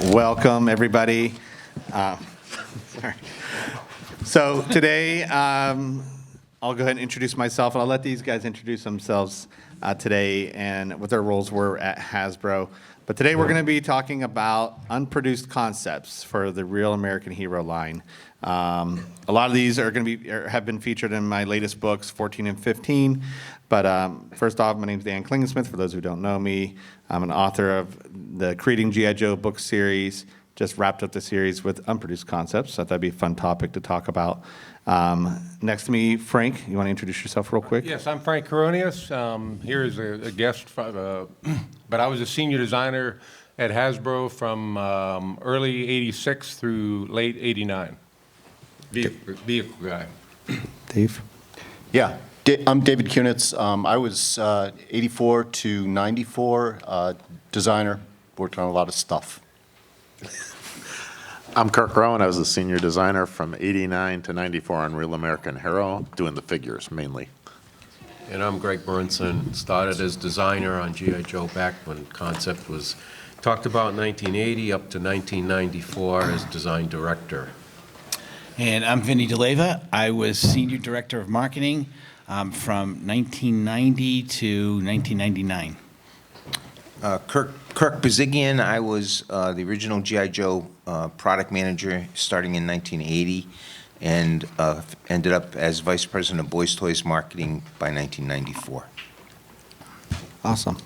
Welcome, everybody. Sorry. So today, I'll go ahead and introduce myself, and I'll let these guys introduce themselves today and what their roles were at Hasbro. But today we're going to be talking about unproduced concepts for the Real American Hero line. A lot of these are going to be have been featured in my latest books, 14 and 15. But first off, my name is Dan Klingensmith. For those who don't know me, I'm an author of the Creating G.I. book series. Just wrapped up the series with unproduced concepts. So that'd be a fun topic to talk about. Next to me, Frank. You want to introduce yourself real quick? Yes, I'm Frank Coronius. Here is a guest, but I was a senior designer at Hasbro from early '86 through late '89. Vehicle guy. Dave? Yeah, I'm David Kunitz. I was 84 to 94 designer, worked on a lot of stuff. I'm Kirk Rowan. I was a senior designer from '89 to '94 on Real American Hero, doing the figures mainly. And I'm Greg Burnson. Started as designer on G.I. Joe back when concept was talked about in 1980 up to 1994 as design director. And I'm Vinny DeLeva. I was Senior Director of Marketing from 1990 to 1999. Kirk Bazigian. I was the original G.I. Joe product manager starting in 1980 and ended up as Vice President of Boys Toys Marketing by 1994. Awesome.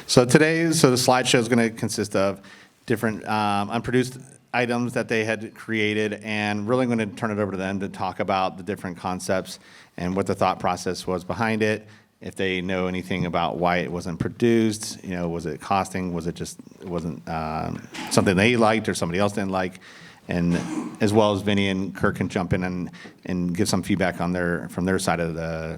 So today, the slideshow is going to consist of different unproduced items that they had created, and really going to turn it over to them to talk about the different concepts and what the thought process was behind it. If they know anything about why it wasn't produced, was it costing? Was it wasn't something they liked or somebody else didn't like? And as well as Vinny and Kirk can jump in and give some feedback on from their side of the,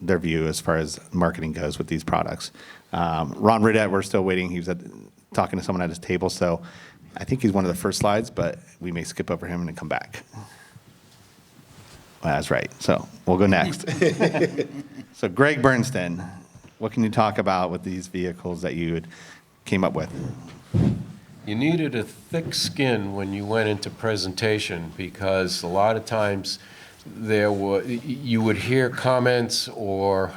their view as far as marketing goes with these products. Ron Riddett, we're still waiting. He was talking to someone at his table, so I think he's one of the first slides, but we may skip over him and then come back. Well, that's right. So we'll go next. So Greg Bernstein, what can you talk about with these vehicles that you came up with? You needed a thick skin when you went into presentation because a lot of times you would hear comments or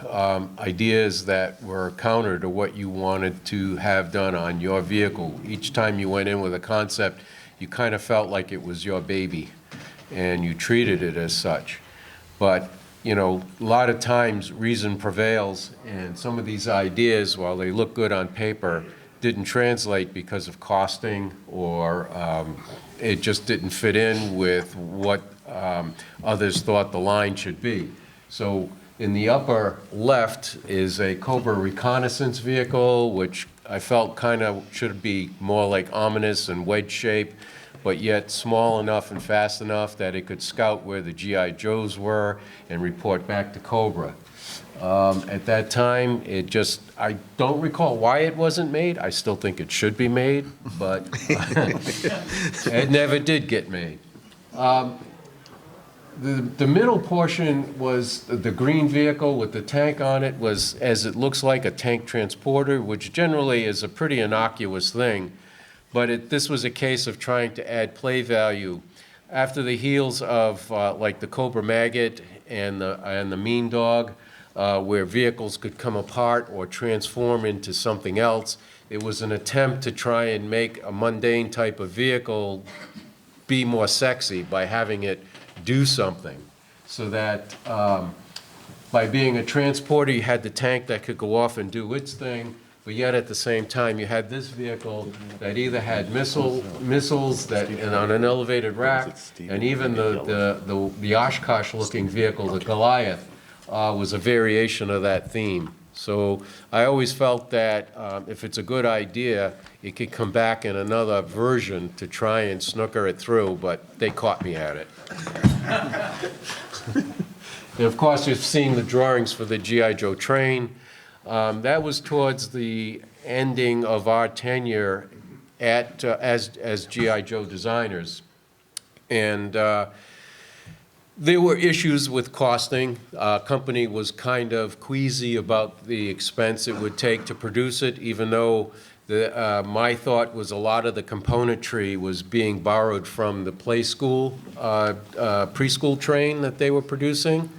ideas that were counter to what you wanted to have done on your vehicle. Each time you went in with a concept, you kind of felt like it was your baby and you treated it as such. But a lot of times reason prevails, and some of these ideas, while they look good on paper, didn't translate because of costing or it just didn't fit in with what others thought the line should be. So in the upper left is a Cobra reconnaissance vehicle, which I felt kind of should be more like ominous and wedge shape, but yet small enough and fast enough that it could scout where the G.I. Joes were and report back to Cobra. At that time, I don't recall why it wasn't made. I still think it should be made, but it never did get made. The middle portion was the green vehicle with the tank on it, was, as it looks like, a tank transporter, which generally is a pretty innocuous thing. But this was a case of trying to add play value. After the heels of like the Cobra Maggot and the Mean Dog, where vehicles could come apart or transform into something else, it was an attempt to try and make a mundane type of vehicle be more sexy by having it do something. So that by being a transporter, you had the tank that could go off and do its thing, but yet at the same time you had this vehicle that either had missiles that on an elevated rack, and even the Oshkosh-looking vehicle, the Goliath, was a variation of that theme. So I always felt that if it's a good idea, it could come back in another version to try and snooker it through, but they caught me at it. And of course, you've seen the drawings for the G.I. Joe train. That was towards the ending of our tenure as G.I. Joe designers. And There were issues with costing. Company was kind of queasy about the expense it would take to produce it, even though my thought was a lot of the componentry was being borrowed from the preschool train that they were producing.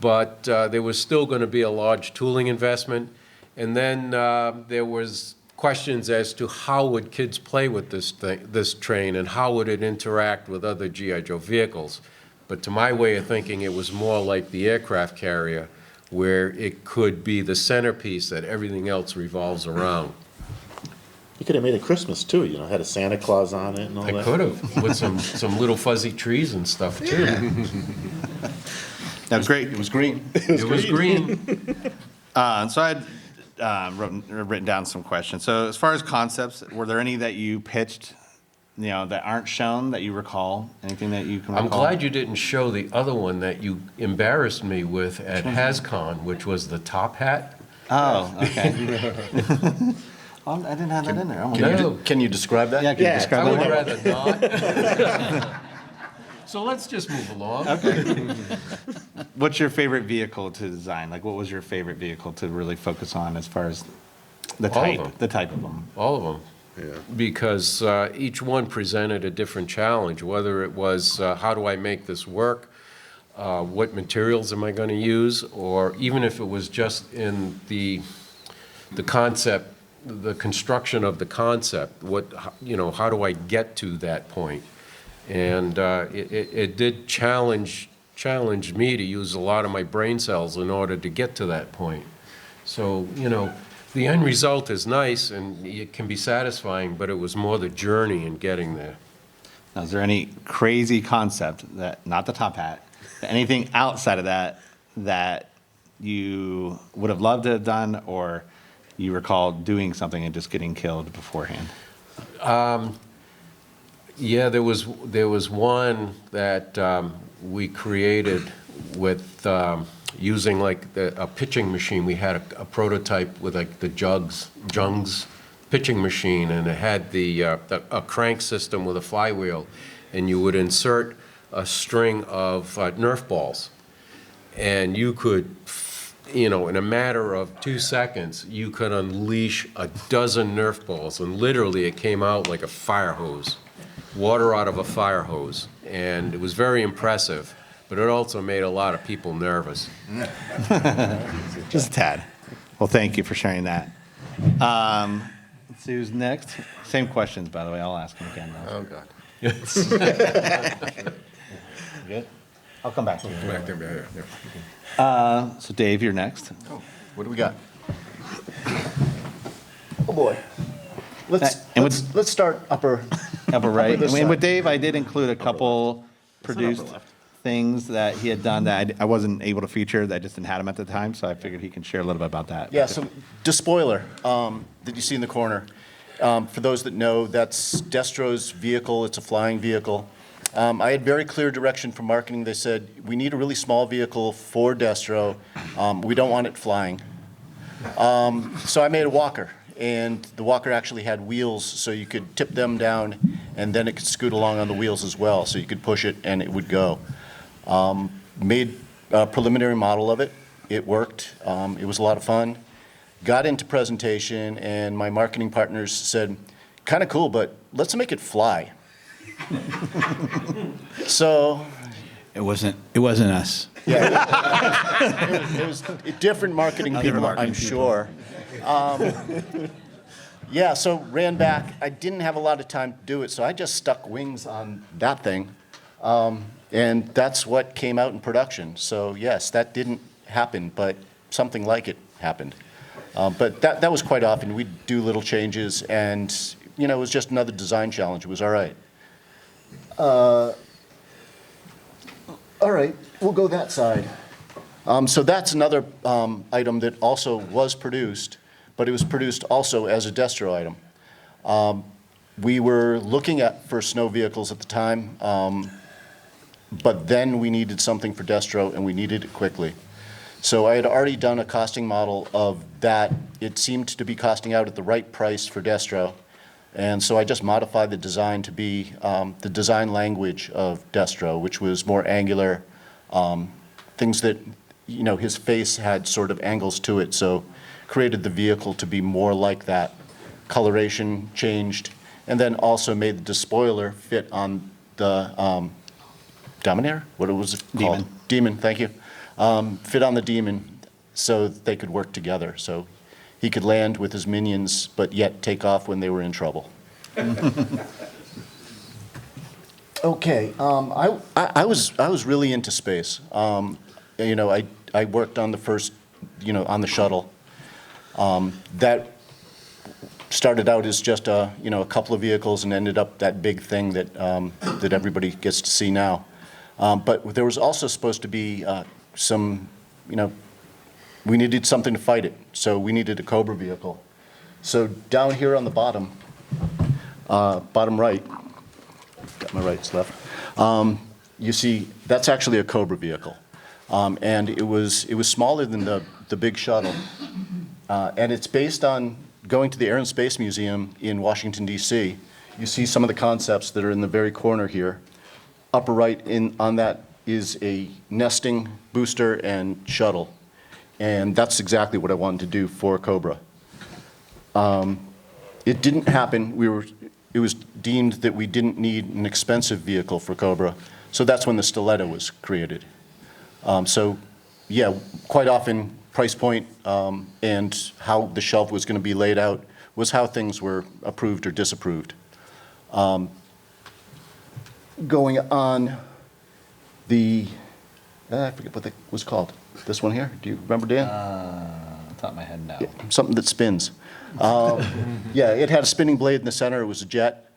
But there was still going to be a large tooling investment. And then there was questions as to how would kids play with this train, and how would it interact with other G.I. Joe vehicles. But to my way of thinking, it was more like the aircraft carrier, where it could be the centerpiece that everything else revolves around. You could have made it Christmas too, you know, had a Santa Claus on it and all I that. could have, with some little fuzzy trees and stuff, too. That's great. It was green. It was green. So I had written down some questions. So as far as concepts, were there any that you pitched, you know, that aren't shown that you recall? Anything that you can recall? I'm glad you didn't show the other one that you embarrassed me with at HasCon, which was the top hat. Oh, okay. I didn't have that in there. Oh, my God. Can you describe that? Yeah, can you describe I would that? rather not. So let's just move along. What's your favorite vehicle to design? Like, what was your favorite vehicle to really focus on as far as the All of type, them. the type of them? All of them. Yeah. Because each one presented a different challenge, whether it was how do I make this work, what materials am I going to use, or even if it was just in the concept, the construction of the concept, how do I get to that point? And it did challenge me to use a lot of my brain cells in order to get to that point. So, the end result is nice and it can be satisfying, but it was more the journey in getting there. Now, is there any crazy concept that, not the top hat, anything outside of that you would have loved to have done, or you recall doing something and just getting killed beforehand? Yeah, there was one that we created with using like a pitching machine. We had a prototype with like the Jungs pitching machine, and it had a crank system with a flywheel, and you would insert a string of Nerf balls, and you could, in a matter of 2 seconds, you could unleash a dozen Nerf balls, and literally it came out like a fire hose. Water out of a fire hose, and it was very impressive, but it also made a lot of people nervous. Just a tad. Well, thank you for sharing that. Let's see who's next. Same questions, by the way. I'll ask them again. Oh, God. Good? I'll come back to you. Back there, yeah. So Dave, you're next. What do we got? Oh, boy. Let's start upper right. this I mean, with side. Dave, I did include a couple produced things that he had done that I wasn't able to feature, that I just didn't have him at the time, so I figured he can share a little bit about that. Yeah, so despoiler that you see in the corner. For those that know, that's Destro's vehicle. It's a flying vehicle. I had very clear direction from marketing. They said, we need a really small vehicle for Destro. We don't want it flying. So I made a walker, and the walker actually had wheels, so you could tip them down, and then it could scoot along on the wheels as well, so you could push it and it would go. Made a preliminary model of it. It worked. It was a lot of fun. Got into presentation, and my marketing partners said, kind of cool, but let's make it fly. So It wasn't us. it was different marketing people, I'm sure. Yeah, so ran back. I didn't have a lot of time to do it, so I just stuck wings on that thing. And that's what came out in production. So yes, that didn't happen, but something like it happened. But that was quite often. We'd do little changes, and it was just another design challenge. It was all right. All right, we'll go that side. So that's another item that also was produced, but it was produced also as a Destro item. We were looking for snow vehicles at the time, but then we needed something for Destro, and we needed it quickly. So I had already done a costing model of that. It seemed to be costing out at the right price for Destro, and so I just modified the design to be the design language of Destro, which was more angular, things that, his face had sort of angles to it, so created the vehicle to be more like that. Coloration changed, and then also made the despoiler fit on the Dominator? What was it called? Demon. Demon, thank you. Fit on the Demon so they could work together. So he could land with his minions, but yet take off when they were in trouble. Okay, I was really into space. I worked on the first, on the shuttle. That started out as just a couple of vehicles and ended up that big thing that that everybody gets to see now. But there was also supposed to be some, we needed something to fight it, so we needed a Cobra vehicle. So down here on the bottom right, got my rights left, you see that's actually a Cobra vehicle. And it was smaller than the big shuttle. And it's based on going to the Air and Space Museum in Washington, D.C. You see some of the concepts that are in the very corner here. Upper right on that is a nesting booster and shuttle. And that's exactly what I wanted to do for Cobra. It didn't happen. It was deemed that we didn't need an expensive vehicle for Cobra. So that's when the Stiletto was created. So yeah, quite often price point and how the shelf was going to be laid out was how things were approved or disapproved. Going on I forget what that was called. This one here, do you remember, Dan? Top of my head now. Yeah, something that spins. Yeah, it had a spinning blade in the center. It was a jet.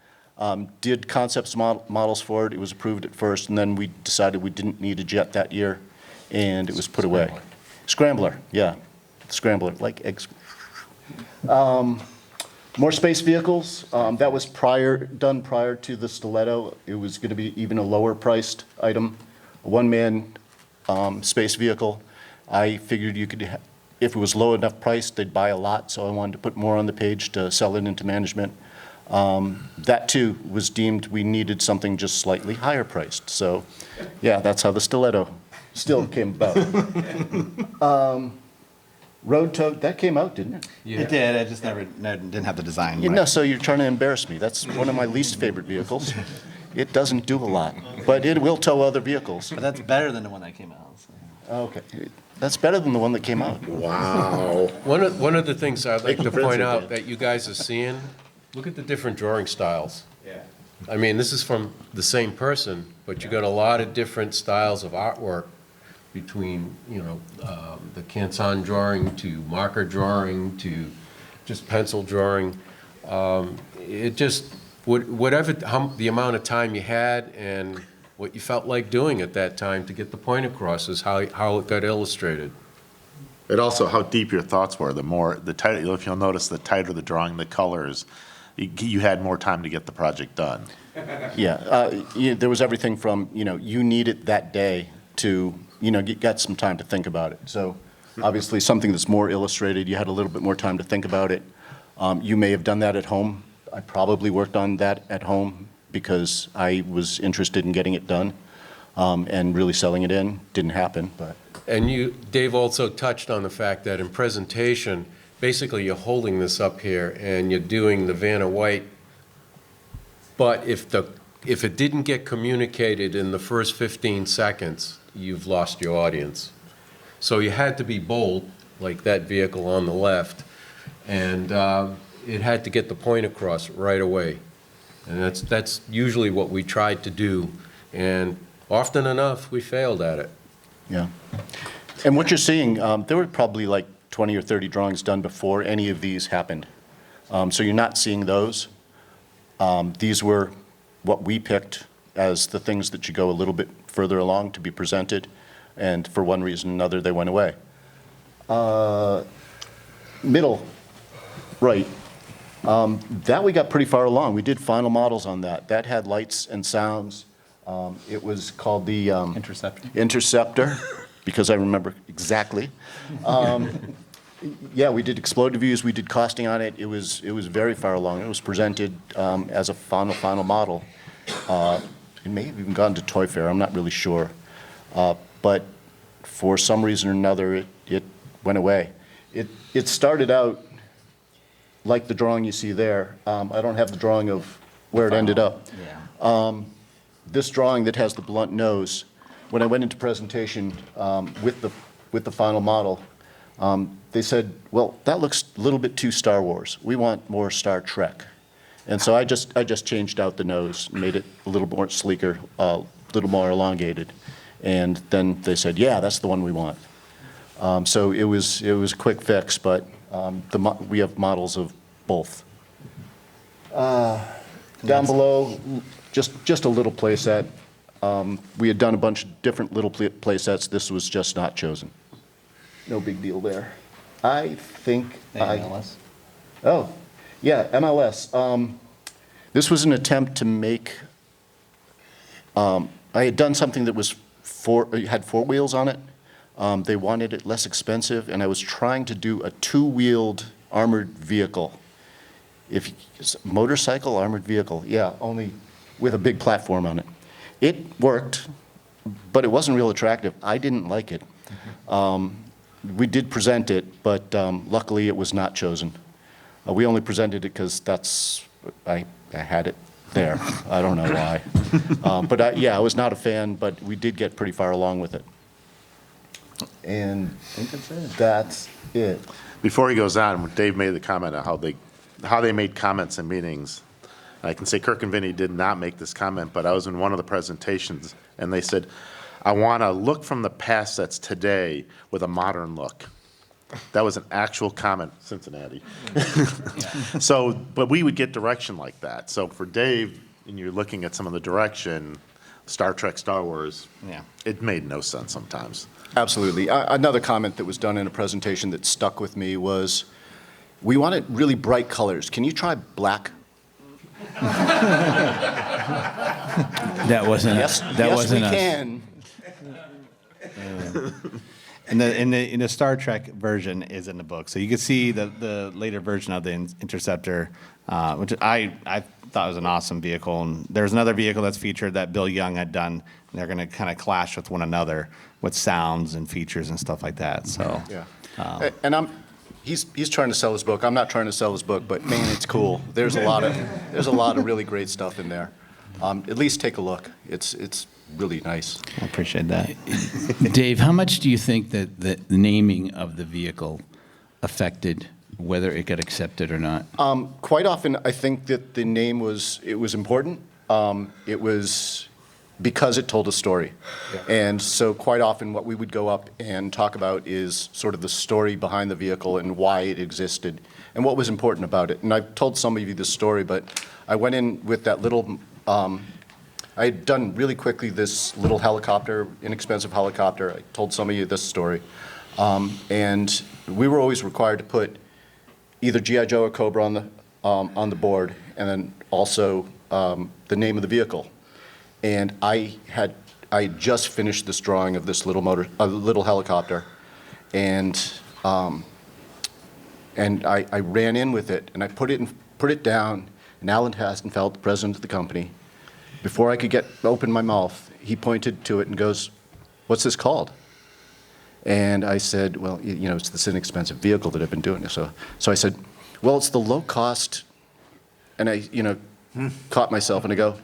Did concepts models for it. It was approved at first, and then we decided we didn't need a jet that year, and it was put away. Scrambler, yeah. Scrambler, like eggs. More space vehicles. That was done prior to the Stiletto. It was going to be even a lower priced item, a one-man space vehicle. I figured if it was low enough priced, they'd buy a lot, so I wanted to put more on the page to sell it into management. That too was deemed we needed something just slightly higher priced. So yeah, that's how the Stiletto still came about. Road Toad, that came out, didn't it? It did, I just didn't have the design. You right. know, so you're trying to embarrass me. That's one of my least favorite vehicles. It doesn't do a lot, but it will tow other vehicles. But that's better than the one that came out. So. Okay, that's better than the one that came out. Wow. One of the things I'd like Make to them point friends out again. that you guys are seeing, look at the different drawing styles. Yeah. I mean, this is from the same person, but you got a lot of different styles of artwork between, the Canson drawing to marker drawing to just pencil drawing. It just, whatever, the amount of time you had and what you felt like doing at that time to get the point across is how it got illustrated. And also how deep your thoughts were. The tighter, if you'll notice, the tighter the drawing, the colors, you had more time to get the project done. Yeah, there was everything from, you need it that day to, you got some time to think about it. So obviously something that's more illustrated, you had a little bit more time to think about it. You may have done that at home. I probably worked on that at home because I was interested in getting it done and really selling it in. Didn't happen, but. And Dave also touched on the fact that in presentation, basically you're holding this up here and you're doing the Vanna White, but if it didn't get communicated in the first 15 seconds, you've lost your audience. So you had to be bold, like that vehicle on the left, and it had to get the point across right away. And that's usually what we tried to do, and often enough, we failed at it. Yeah. And what you're seeing, there were probably like 20 or 30 drawings done before any of these happened. So you're not seeing those. These were what we picked as the things that should go a little bit further along to be presented, and for one reason or another, they went away. Middle, right. That we got pretty far along. We did final models on that. That had lights and sounds. It was called the Interceptor, because I remember exactly. Yeah, we did exploded views. We did costing on it. It was very far along. It was presented as a final model. It may have even gone to Toy Fair. I'm not really sure. but for some reason or another, it went away. It started out like the drawing you see there. I don't have the drawing of where it ended up. Yeah. This drawing that has the blunt nose, when I went into presentation with the final model, they said, well, that looks a little bit too Star Wars. We want more Star Trek. And so I just changed out the nose, made it a little more sleeker, a little more elongated. And then they said, yeah, that's the one we want. So it was a quick fix, but we have models of both. Down below, just a little play set. We had done a bunch of different little play sets. This was just not chosen. No big deal there. I think MLS? Oh, yeah, MLS. This was an attempt to make, I had done something that was had 4 wheels on it. They wanted it less expensive, and I was trying to do a 2-wheeled armored vehicle. Motorcycle, armored vehicle, yeah, only with a big platform on it. It worked, but it wasn't real attractive. I didn't like it. We did present it, but luckily it was not chosen. We only presented it because I had it there. I don't know why. But yeah, I was not a fan, but we did get pretty far along with it. And I think that's it. that's it. Before he goes on, when Dave made the comment on how they made comments in meetings, I can say Kirk and Vinny did not make this comment, but I was in one of the presentations, and they said, I want to look from the past that's today with a modern look. That was an actual comment, Cincinnati. So, but we would get direction like that. So for Dave, and you're looking at some of the direction, Star Trek, Star Wars, Yeah. it made no sense sometimes. Absolutely. Another comment that was done in a presentation that stuck with me was, we wanted really bright colors. Can you try black? That wasn't, Yes, that yes, we wasn't us. can. In the Star Trek version is in the book, so you can see the later version of the Interceptor, which I thought was an awesome vehicle. And there's another vehicle that's featured that Bill Young had done, and they're going to kind of clash with one another with sounds and features and stuff like that. So Yeah. And he's trying to sell his book. I'm not trying to sell his book, but man, it's cool. There's a lot of really great stuff in there. At least take a look. It's really nice. I appreciate that. Dave, how much do you think that the naming of the vehicle affected whether it got accepted or not? Quite often, I think that the name was important. It was because it told a story. And so quite often what we would go up and talk about is sort of the story behind the vehicle and why it existed and what was important about it. And I've told some of you this story, but I went in with that little, I had done really quickly this little helicopter, inexpensive helicopter. I told some of you this story. And we were always required to put either G.I. Joe or Cobra on the board, and then also the name of the vehicle. And I had just finished this drawing of this little helicopter, and I ran in with it, and I put it down. And Alan Hastenfeld, the president of the company, before I could open my mouth, he pointed to it and goes, "What's this called?" And I said, "Well, it's this inexpensive vehicle that I've been doing." So I said, "Well, it's the low cost," and I, caught myself and I go,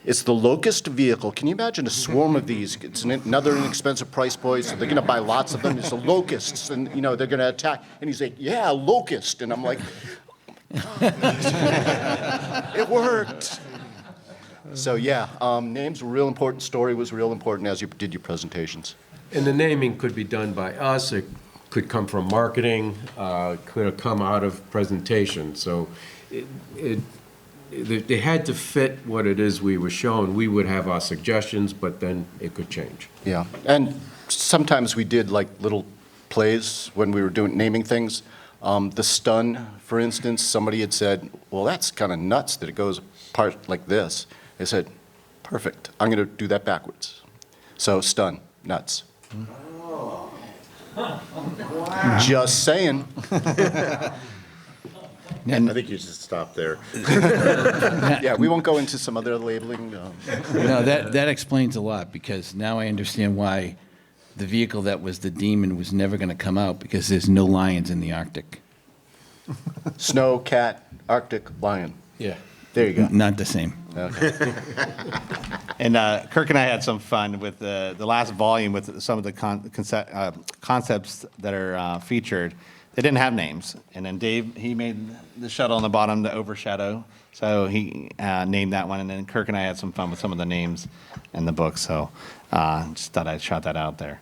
"It's the locust vehicle. Can you imagine a swarm of these? It's another inexpensive price point, so they're going to buy lots of them. It's the locusts, and they're going to attack." And he's like, "Yeah, locust." And I'm like, it worked. So yeah, names were real important. Story was real important as you did your presentations. And the naming could be done by us, it could come from marketing, could have come out of presentation. So they had to fit what it is we were shown. We would have our suggestions, but then it could change. Yeah, and sometimes we did like little plays when we were naming things. The stun, for instance, somebody had said, "Well, that's kind of nuts that it goes apart like this." I said, "Perfect, I'm going to do that backwards." So stun, nuts. Just saying. I think you should stop there. Yeah, we won't go into some other labeling. No, that explains a lot, because now I understand why the vehicle that was the demon was never going to come out because there's no lions in the Arctic. Snow, cat, Arctic, lion. Yeah. There you go. Not the same. Okay. And Kirk and I had some fun with the last volume with some of the concepts that are featured. They didn't have names. And then Dave, he made the shuttle on the bottom, the overshadow. So he named that one. And then Kirk and I had some fun with some of the names in the book. So just thought I'd shout that out there.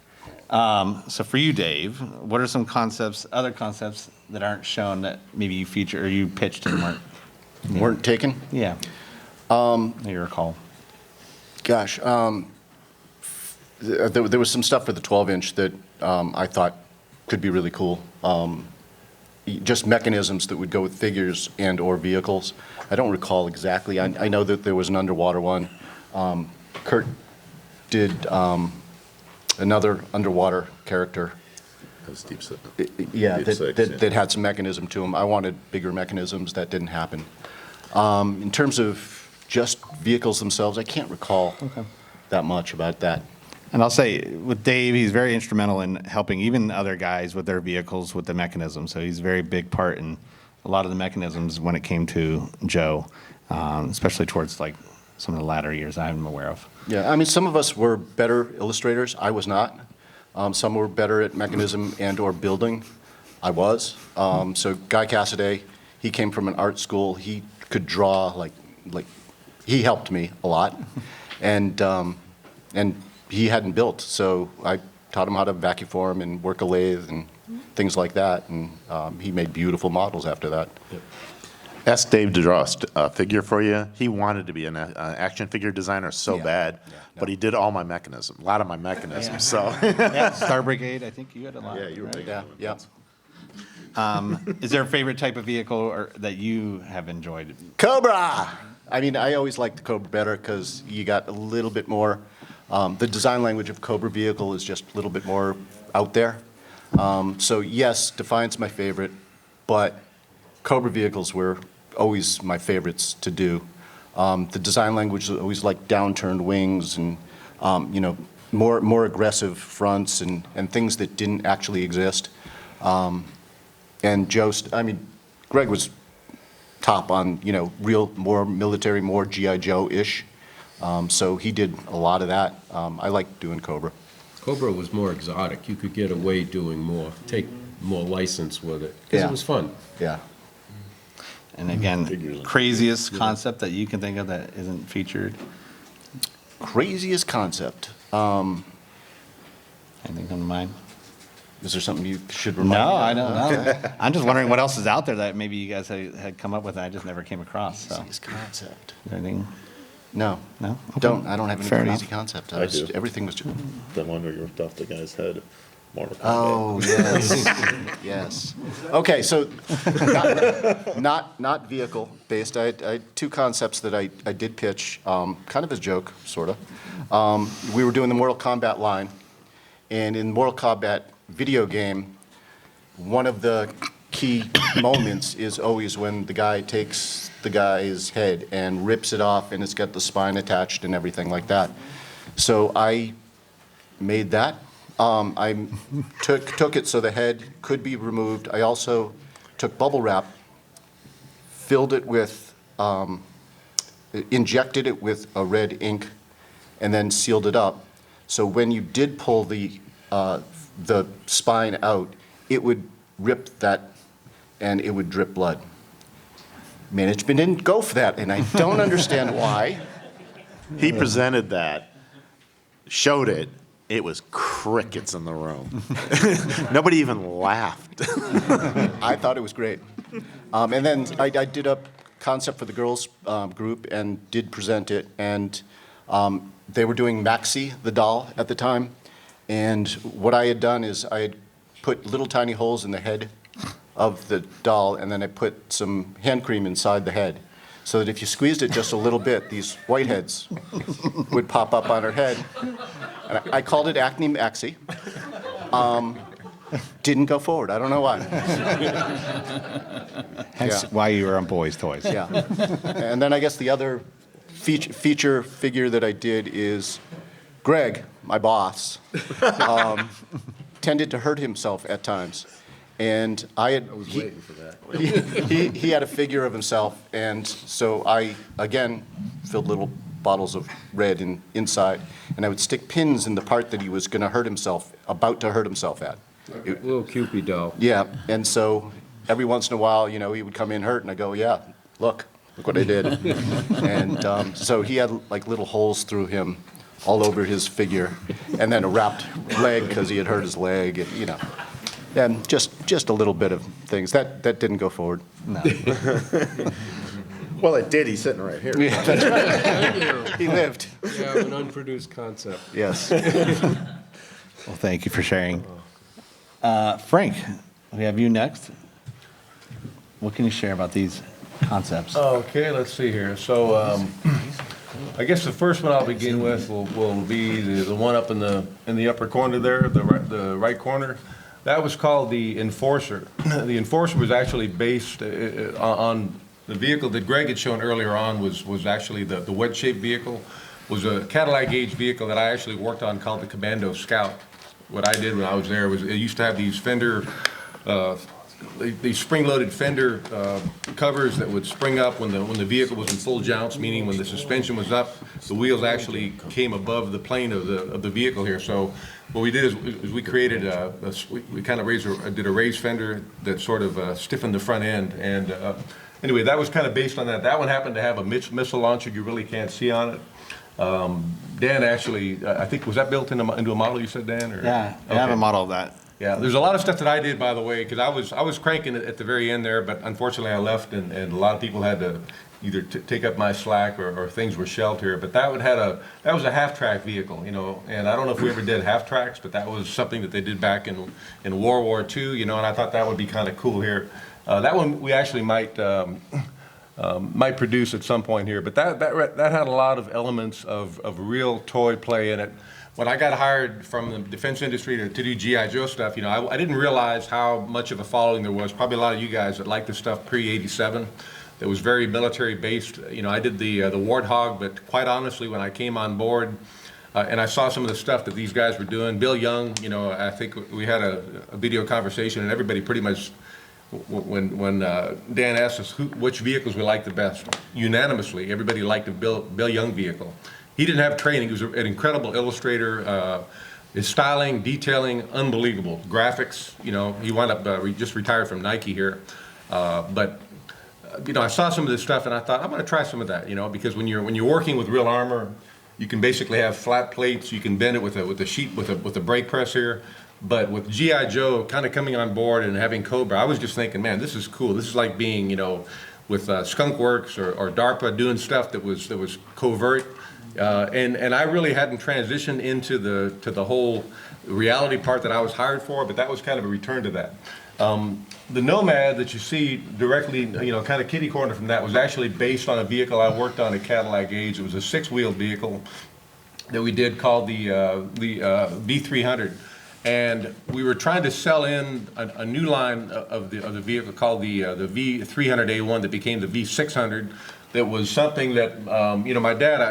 So for you, Dave, what are some concepts, other concepts that aren't shown that maybe you feature or you pitched and Weren't taken? yeah, that you recall? Gosh, there was some stuff for the 12-inch that I thought could be really cool. Just mechanisms that would go with figures and/or vehicles. I don't recall exactly. I know that there was an underwater one. Kurt did another underwater character. That's deep sea. Yeah, Deep six, that had some mechanism to them. I wanted bigger mechanisms. That didn't happen. In terms of just vehicles themselves, I can't recall that much about that. And I'll say with Dave, he's very instrumental in helping even other guys with their vehicles with the mechanism. So he's a very big part in a lot of the mechanisms when it came to Joe, especially towards like some of the latter years I'm aware of. Yeah, I mean, some of us were better illustrators. I was not. Some were better at mechanism and/or building. I was. So Guy Cassaday, he came from an art school. He could draw like he helped me a lot, and he hadn't built. So I taught him how to vacuum form and work a lathe and things like that, and he made beautiful models after that. Ask Dave to draw a figure for you. He wanted to be an action figure designer so Yeah. bad, Yeah, no. but he did all my mechanisms, a lot of my mechanisms, so. Yeah, Star Brigade, I think you had a lot. Yeah, you were big. Yeah, yeah. Is there a favorite type of vehicle or that you have enjoyed? Cobra! I mean, I always liked the Cobra better because you got a little bit more, the design language of Cobra vehicle is just a little bit more out there. So yes, Defiant's my favorite, but Cobra vehicles were always my favorites to do. The design language was always like downturned wings and, more aggressive fronts and things that didn't actually exist. And Greg was top on, real, more military, more G.I. Joe-ish. So he did a lot of that. I liked doing Cobra. Cobra was more exotic. You could get away doing more, take more license with it, because Yeah. it was fun. Yeah. And again, Figures. craziest concept that you can think of that isn't featured? Craziest concept. Anything come to mind? Is there something you should remind me No, of? I don't know. Okay. I'm just wondering what else is out there that maybe you guys had come up with and I just never came across, so. Craziest concept. Anything? No. No? Okay. I don't have any Fair crazy enough. concept. I do. Everything was just. The one where you ripped off the guy's head, Mortal Kombat. Oh, yes, yes. Okay, so not vehicle based. I had two concepts that I did pitch, kind of as a joke, sort of. We were doing the Mortal Kombat line, and in Mortal Kombat video game, one of the key moments is always when the guy takes the guy's head and rips it off, and it's got the spine attached and everything like that. So I made that. I took it so the head could be removed. I also took bubble wrap, filled it with, injected it with a red ink, and then sealed it up. So when you did pull the spine out, it would rip that, and it would drip blood. Management didn't go for that, and I don't understand why. He presented that, showed it, it was crickets in the room. Nobody even laughed. I thought it was great. And then I did a concept for the girls group and did present it. And they were doing Maxie, the doll, at the time. And what I had done is I had put little tiny holes in the head of the doll, and then I put some hand cream inside the head, so that if you squeezed it just a little bit, these whiteheads would pop up on her head. And I called it Acne Maxie. Didn't go forward. I don't know why. Hence Yeah. why you were on Boys Toys. Yeah. And then I guess the other feature figure that I did is Greg, my boss, tended to hurt himself at times. And I was waiting for that. He had a figure of himself, and so I, again, filled little bottles of red inside, and I would stick pins in the part that he was going to hurt himself, about to hurt himself at. Little Cupid doll. Yeah, and so every once in a while, you know, he would come in hurt, and I go, yeah, look what I did. And so he had like little holes through him all over his figure, and then a wrapped leg because he had hurt his leg, and, you know. And just a little bit of things. That didn't go forward. No. Well, it did, he's sitting right here. Yeah, that's right. He lived. You have an unproduced concept. Yes. Well, thank you for sharing. Frank, we have you next. What can you share about these concepts? Okay, let's see here. So I guess the first one I'll begin with will be the one up in the upper corner there, the right corner. That was called the Enforcer. The Enforcer was actually based on the vehicle that Greg had shown earlier on was actually the wedge-shaped vehicle, was a Cadillac gauge vehicle that I actually worked on called the Commando Scout. What I did when I was there was it used to have these fender, these spring-loaded fender covers that would spring up when the vehicle was in full jounce, meaning when the suspension was up, the wheels actually came above the plane of the vehicle here. So what we did is we created we kind of did a raised fender that sort of stiffened the front end. And anyway, that was kind of based on that. That one happened to have a missile launcher you really can't see on it. Dan actually, I think, was that built into a model you said, Dan? Or? Yeah, I Okay. have a model of that. Yeah, there's a lot of stuff that I did, by the way, because I was cranking it at the very end there, but unfortunately I left, and a lot of people had to either take up my slack or things were shelved here. But that was a half-track vehicle, you know, and I don't know if we ever did half-tracks, but that was something that they did back in World War II, you know, and I thought that would be kind of cool here. That one we actually might produce at some point here, but that had a lot of elements of real toy play in it. When I got hired from the defense industry to do G.I. Joe stuff, you know, I didn't realize how much of a following there was. Probably a lot of you guys that liked the stuff pre-'87 that was very military based. You know, I did the Warthog, but quite honestly, when I came on board and I saw some of the stuff that these guys were doing, Bill Young, you know, I think we had a video conversation, and everybody pretty much, when Dan asked us which vehicles we liked the best, unanimously, everybody liked the Bill Young vehicle. He didn't have training. He was an incredible illustrator. His styling, detailing, unbelievable. Graphics, you know, he wound up just retired from Nike here. But you know, I saw some of this stuff and I thought, I'm going to try some of that, you know, because when you're working with real armor, you can basically have flat plates. You can bend it with a sheet with a brake press here. But with G.I. Joe kind of coming on board and having Cobra, I was just thinking, man, this is cool. This is like being, you know, with Skunk Works or DARPA doing stuff that was covert. And I really hadn't transitioned into the whole reality part that I was hired for, but that was kind of a return to that. The Nomad that you see directly, you know, kind of kitty corner from that was actually based on a vehicle I worked on at Cadillac Gauge. It was a 6-wheeled vehicle that we did called the V300. And we were trying to sell in a new line of the vehicle called the V300A1 that became the V600. That was something that, you know, my dad,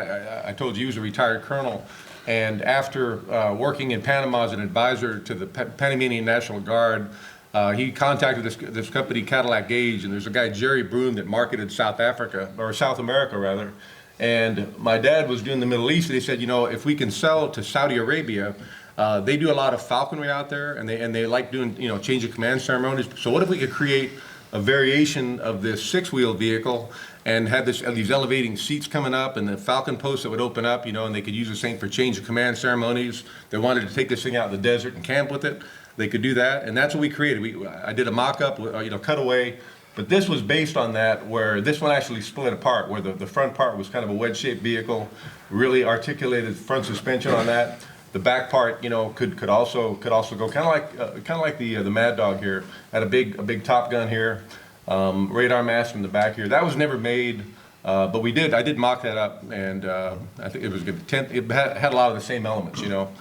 I told you, he was a retired colonel. And after working in Panama as an advisor to the Panamanian National Guard, he contacted this company, Cadillac Gauge, and there's a guy, Jerry Broom, that marketed South Africa, or South America, rather. And my dad was doing the Middle East, and they said, you know, if we can sell to Saudi Arabia, they do a lot of falconry out there, and they like doing, you know, change of command ceremonies. So what if we could create a variation of this 6-wheeled vehicle and had these elevating seats coming up and the falcon posts that would open up, you know, and they could use the same for change of command ceremonies. They wanted to take this thing out in the desert and camp with it. They could do that, and that's what we created. I did a mock-up, you know, cutaway, but this was based on that, where this one actually split apart, where the front part was kind of a wedge-shaped vehicle, really articulated front suspension on that. The back part, you know, could also go kind of like the Mad Dog here. Had a big Top Gun here, radar mast in the back here. That was never made, but I did mock that up, and I think it was good. It had a lot of the same elements, you know.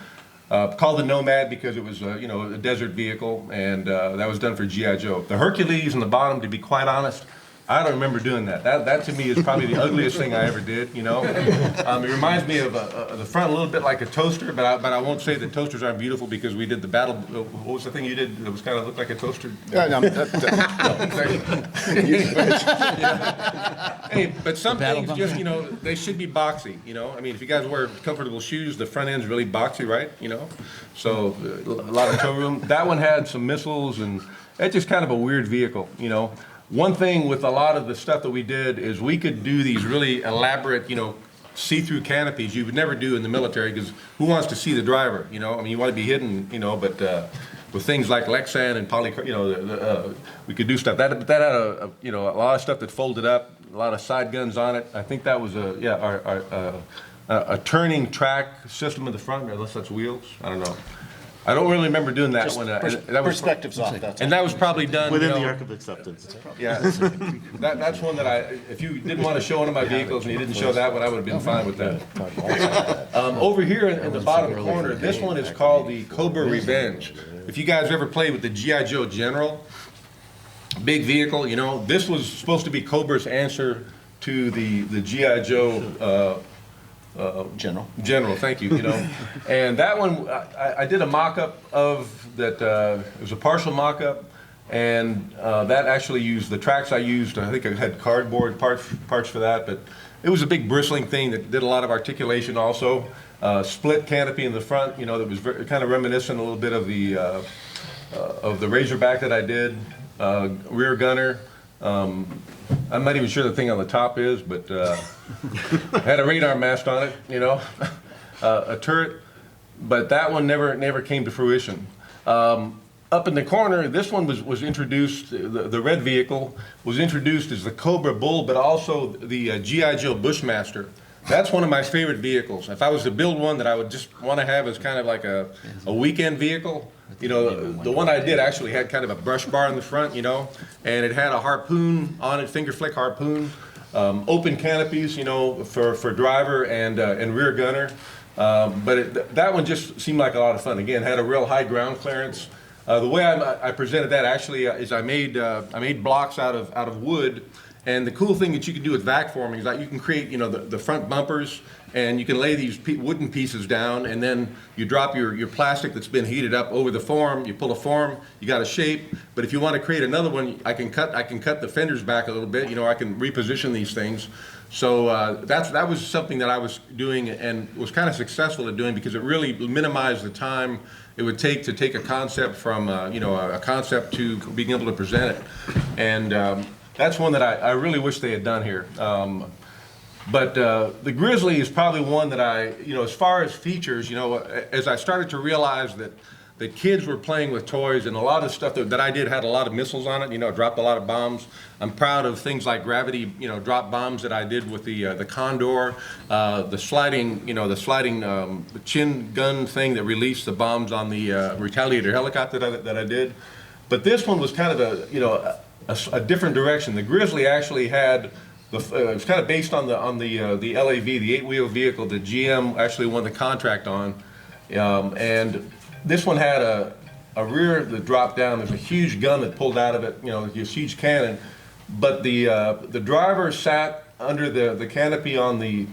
Called the Nomad because it was you know, a desert vehicle, and that was done for G.I. Joe. The Hercules in the bottom, to be quite honest, I don't remember doing that. That to me is probably the ugliest thing I ever did, you know? It reminds me of the front a little bit like a toaster, but I won't say that toasters aren't beautiful because we did the battle, what was the thing you did that was kind of looked like a toaster? Hey, but some things just, you know, they should be boxy, you know? I mean, if you guys wear comfortable shoes, the front end's really boxy, right? You know? So a lot of toe room. That one had some missiles, and it's just kind of a weird vehicle, you know? One thing with a lot of the stuff that we did is we could do these really elaborate, you know, see-through canopies you would never do in the military, because who wants to see the driver, you know? I mean, you want to be hidden, you know, but with things like Lexan and you know, we could do stuff. That had you know, a lot of stuff that folded up, a lot of side guns on it. I think that was a turning track system in the front, unless that's wheels. I don't know. I don't really remember doing that Just one. perspectives off, that's all. And that was probably done, Within you the know, arc of acceptance. yeah. That's one that if you didn't want to show one of my vehicles and you didn't show that one, I would have been fine with that. Over here in the bottom corner, this one is called the Cobra Revenge. If you guys ever played with the G.I. Joe General, big vehicle, you know, this was supposed to be Cobra's answer to the G.I. Joe General, thank you, you know. And that one, I did a mock-up of that, it was a partial mock-up, and that actually used, the tracks I used, I think I had cardboard parts for that, but it was a big bristling thing that did a lot of articulation also. Split canopy in the front, you know, that was kind of reminiscent a little bit of the Razorback that I did. Rear gunner. I'm not even sure the thing on the top is, but had a radar mast on it, you know, a turret, but that one never came to fruition. Up in the corner, this one was introduced, the red vehicle was introduced as the Cobra Bull, but also the G.I. Joe Bushmaster. That's one of my favorite vehicles. If I was to build one that I would just want to have as kind of like a weekend vehicle, you know, the one I did actually had kind of a brush bar in the front, you know, and it had a harpoon on it, finger flick harpoon, open canopies, you know, for driver and rear gunner. But that one just seemed like a lot of fun. Again, had a real high ground clearance. The way I presented that actually is I made blocks out of wood. And the cool thing that you can do with vac forming is that you can create, you know, the front bumpers, and you can lay these wooden pieces down, and then you drop your plastic that's been heated up over the form. You pull a form, you got a shape. But if you want to create another one, I can cut the fenders back a little bit. You know, I can reposition these things. So that was something that I was doing and was kind of successful at doing, because it really minimized the time it would take to take a concept from you know, a concept to being able to present it. And that's one that I really wish they had done here. But the Grizzly is probably one that you know, as far as features, you know, as I started to realize that kids were playing with toys, and a lot of stuff that I did had a lot of missiles on it, you know, dropped a lot of bombs. I'm proud of things like gravity, you know, drop bombs that I did with the Condor, the sliding chin gun thing that released the bombs on the Retaliator helicopter that I did. But this one was kind of a different direction. The Grizzly actually had it was kind of based on the LAV, the 8-wheel vehicle that GM actually won the contract on, and this one had a rear that dropped down. There's a huge gun that pulled out of it, you know, this huge cannon. But the driver sat under the canopy on the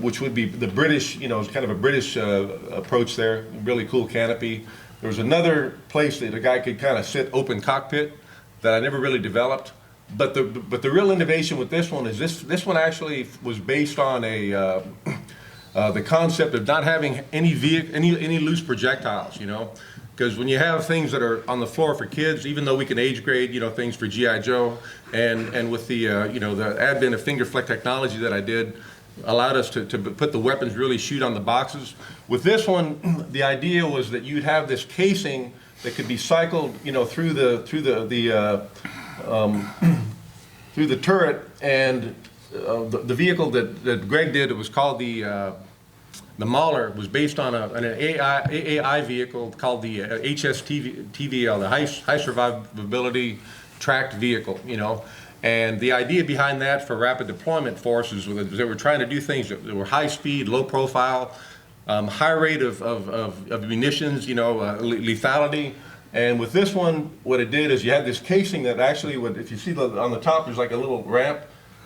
which would be the British, you know, it's kind of a British approach there. Really cool canopy. There was another place that a guy could kind of sit, open cockpit, that I never really developed. But the real innovation with this one is this one actually was based on the concept of not having any loose projectiles, you know, because when you have things that are on the floor for kids, even though we can age grade, you know, things for G.I. Joe, and with the you know, the advent of finger flick technology that I did, allowed us to put the weapons really shoot on the boxes. With this one, the idea was that you'd have this casing that could be cycled, you know, through the turret, and the vehicle that Greg did, it was called the Mauler, was based on an AAI vehicle called the HSTVL, the high survivability tracked vehicle, you know. And the idea behind that for rapid deployment forces was they were trying to do things that were high speed, low profile, high rate of munitions, you know, lethality, And with this one, what it did is you had this casing that actually would, if you see on the top, there's like a little ramp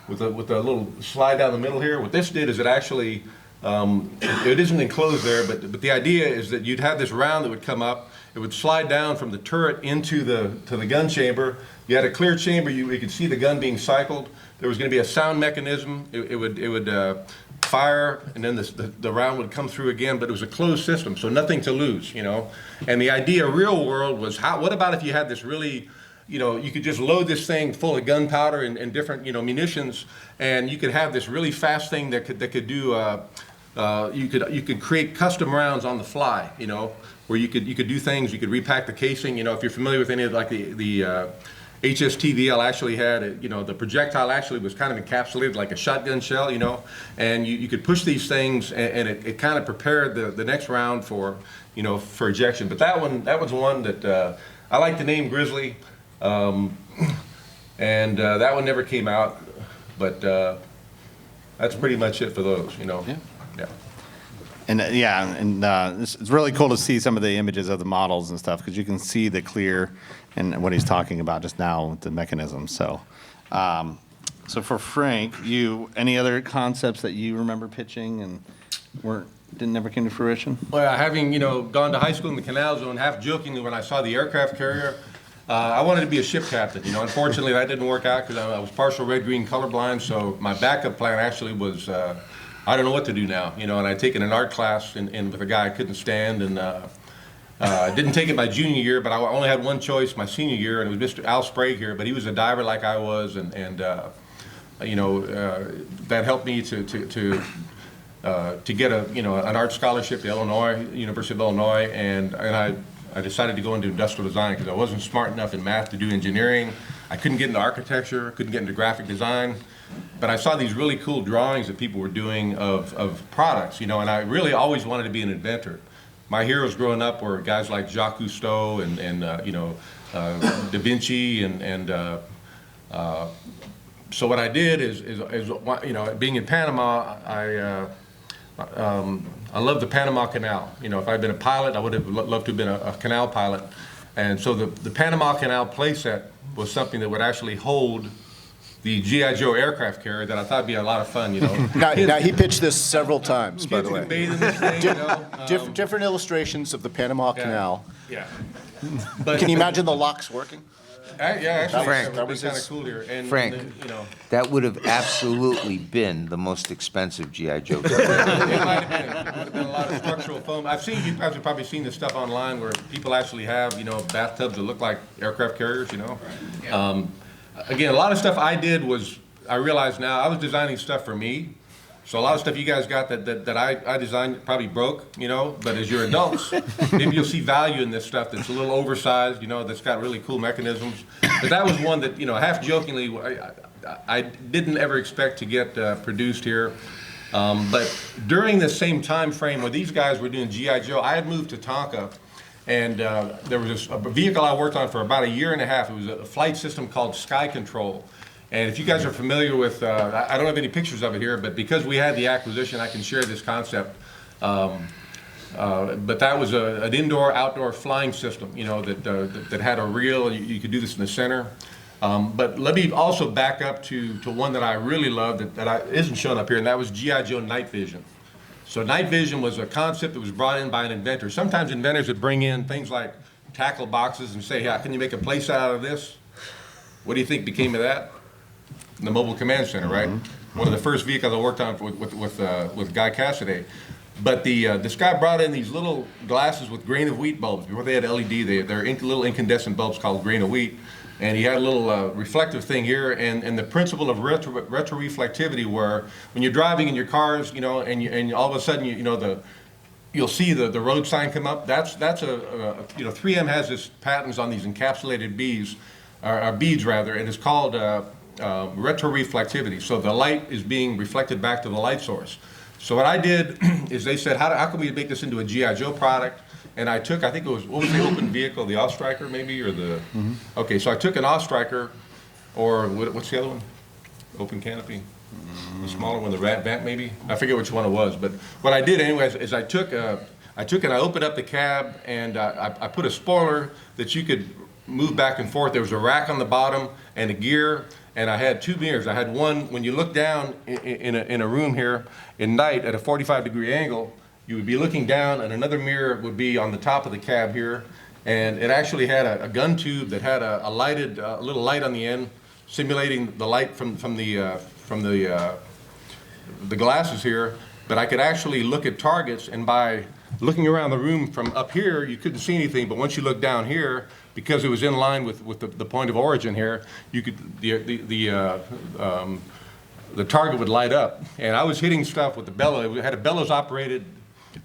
with a little slide down the middle here. What this did is it actually, it isn't enclosed there, but the idea is that you'd have this round that would come up. It would slide down from the turret into the gun chamber. You had a clear chamber. You could see the gun being cycled. There was going to be a sound mechanism. It would fire, and then the round would come through again. But it was a closed system, so nothing to lose, you know. And the idea, real world, was what about if you had this really, you know, you could just load this thing full of gunpowder and different, you know, munitions, and you could have this really fast thing that could do. You could create custom rounds on the fly, you know, where you could do things. You could repack the casing. You know, if you're familiar with any of like the HSTVL actually had, you know, the projectile actually was kind of encapsulated like a shotgun shell, you know, and you could push these things, and it kind of prepared the next round for, you know, for ejection. But that was one that I like the name Grizzly, and that one never came out, but that's pretty much it for those, you know. Yeah. And it's really cool to see some of the images of the models and stuff, because you can see the clear and what he's talking about just now with the mechanism. So, so for Frank, any other concepts that you remember pitching and never came to fruition? Well, having, you know, gone to high school in the Canal Zone, half jokingly when I saw the aircraft carrier, I wanted to be a ship captain. You know, unfortunately that didn't work out because I was partial red-green colorblind. So my backup plan actually was. I don't know what to do now, you know, and I'd taken an art class and with a guy I couldn't stand, and didn't take it my junior year, but I only had one choice my senior year, and it was Mr. Al Sprague here, but he was a diver like I was, and you know, that helped me to get an art scholarship to University of Illinois, and I decided to go into industrial design because I wasn't smart enough in math to do engineering. I couldn't get into architecture, couldn't get into graphic design. But I saw these really cool drawings that people were doing of products, you know, and I really always wanted to be an inventor. My heroes growing up were guys like Jacques Cousteau and you know, Da Vinci, and so what I did is you know, being in Panama, I love the Panama Canal. You know, if I'd been a pilot, I would have loved to have been a canal pilot. And so the Panama Canal playset was something that would actually hold the G.I. Joe aircraft carrier that I thought would be a lot of fun, you know. Now, he pitched this several times, by Kids the can way. bathe in this thing, you know. Different illustrations of the Panama Canal. Yeah. But, Can you imagine the locks working? Yeah, actually, Frank, that was kind of cool here. And, Frank. and, you know, That would have absolutely been the most expensive G.I. Joe. it might have been. It would have been a lot of structural foam. You guys have probably seen this stuff online where people actually have, you know, bathtubs that look like aircraft carriers, you know. Again, a lot of stuff I did was, I realize now, I was designing stuff for me. So a lot of stuff you guys got that I designed probably broke, you know, but as you're adults, maybe you'll see value in this stuff that's a little oversized, you know, that's got really cool mechanisms. But that was one that, you know, half jokingly, I didn't ever expect to get produced here. But during the same time frame where these guys were doing G.I. Joe, I had moved to Tonka, and there was a vehicle I worked on for about a year and a half. It was a flight system called Sky Control. And if you guys are familiar with, I don't have any pictures of it here, but because we had the acquisition, I can share this concept. But that was an indoor-outdoor flying system, you know, that had a reel, and you could do this in the center. But let me also back up to one that I really loved that isn't shown up here, and that was G.I. Joe Night Vision. So night vision was a concept that was brought in by an inventor. Sometimes inventors would bring in things like tackle boxes and say, "Hey, can you make a playset out of this?" What do you think became of that? The Mobile Command Center, right? Mm-hmm. One of the first vehicles I worked on with Guy Cassidy. But this guy brought in these little glasses with grain of wheat bulbs. Before they had LED, they're little incandescent bulbs called grain of wheat. And he had a little reflective thing here, and the principle of retroreflectivity, where when you're driving in your cars, you know, and all of a sudden you'll see the road sign come up. That's you know, 3M has this patents on these encapsulated beads rather, and it's called retroreflectivity. So the light is being reflected back to the light source. So what I did is they said, how can we make this into a G.I. Joe product? And I took, I think it was, what was the open vehicle, the Off-Striker maybe, or the, okay, so I took an Off-Striker, or what's the other one? Open canopy? The smaller one, the Rat Vent maybe? I forget which one it was, but what I did anyways is I took I took and I opened up the cab, and I put a spoiler that you could move back and forth. There was a rack on the bottom and a gear, and I had two mirrors. I had one, when you look down in a room here at night at a 45-degree angle, you would be looking down, and another mirror would be on the top of the cab here. And it actually had a gun tube that had a lighted, little light on the end, simulating the light from the glasses here. But I could actually look at targets, and by looking around the room from up here, you couldn't see anything. But once you look down here, because it was in line with the point of origin here, you could the target would light up. And I was hitting stuff with the bellows. It had a bellows operated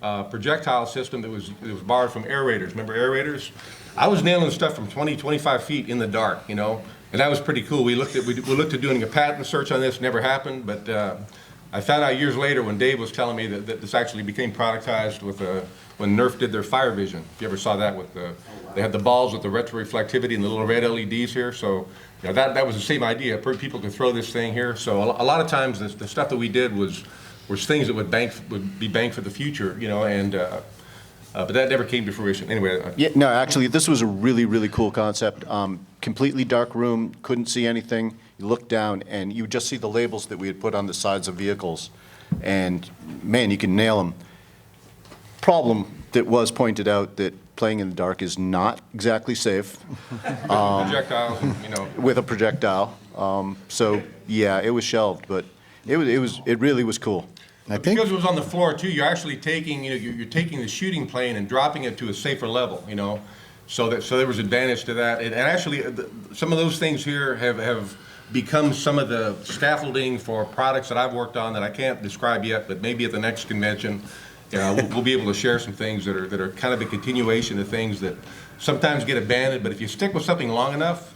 projectile system that was borrowed from air raiders. Remember air raiders? I was nailing stuff from 20, 25 feet in the dark, you know, and that was pretty cool. We looked at doing a patent search on this. Never happened, but I found out years later when Dave was telling me that this actually became productized with when Nerf did their fire vision. If you ever saw that, they had the balls with the retroreflectivity and the little red LEDs here. So you know, that was the same idea. People could throw this thing here. So a lot of times the stuff that we did was things that would be banked for the future, you know, and but that never came to fruition. Anyway. Yeah, no, actually, this was a really, really cool concept. Completely dark room, couldn't see anything. You look down, and you would just see the labels that we had put on the sides of vehicles. And, man, you can nail them. Problem that was pointed out that playing in the dark is not exactly safe. Projectiles, you know. With a projectile. So, yeah, it was shelved, but it really was cool. But because it was on the floor too, you're actually taking, you know, you're taking the shooting plane and dropping it to a safer level, you know. So there was advantage to that. And actually, some of those things here have become some of the scaffolding for products that I've worked on that I can't describe yet, but maybe at the next convention, you know, we'll be able to share some things that are kind of a continuation of things that sometimes get abandoned. But if you stick with something long enough,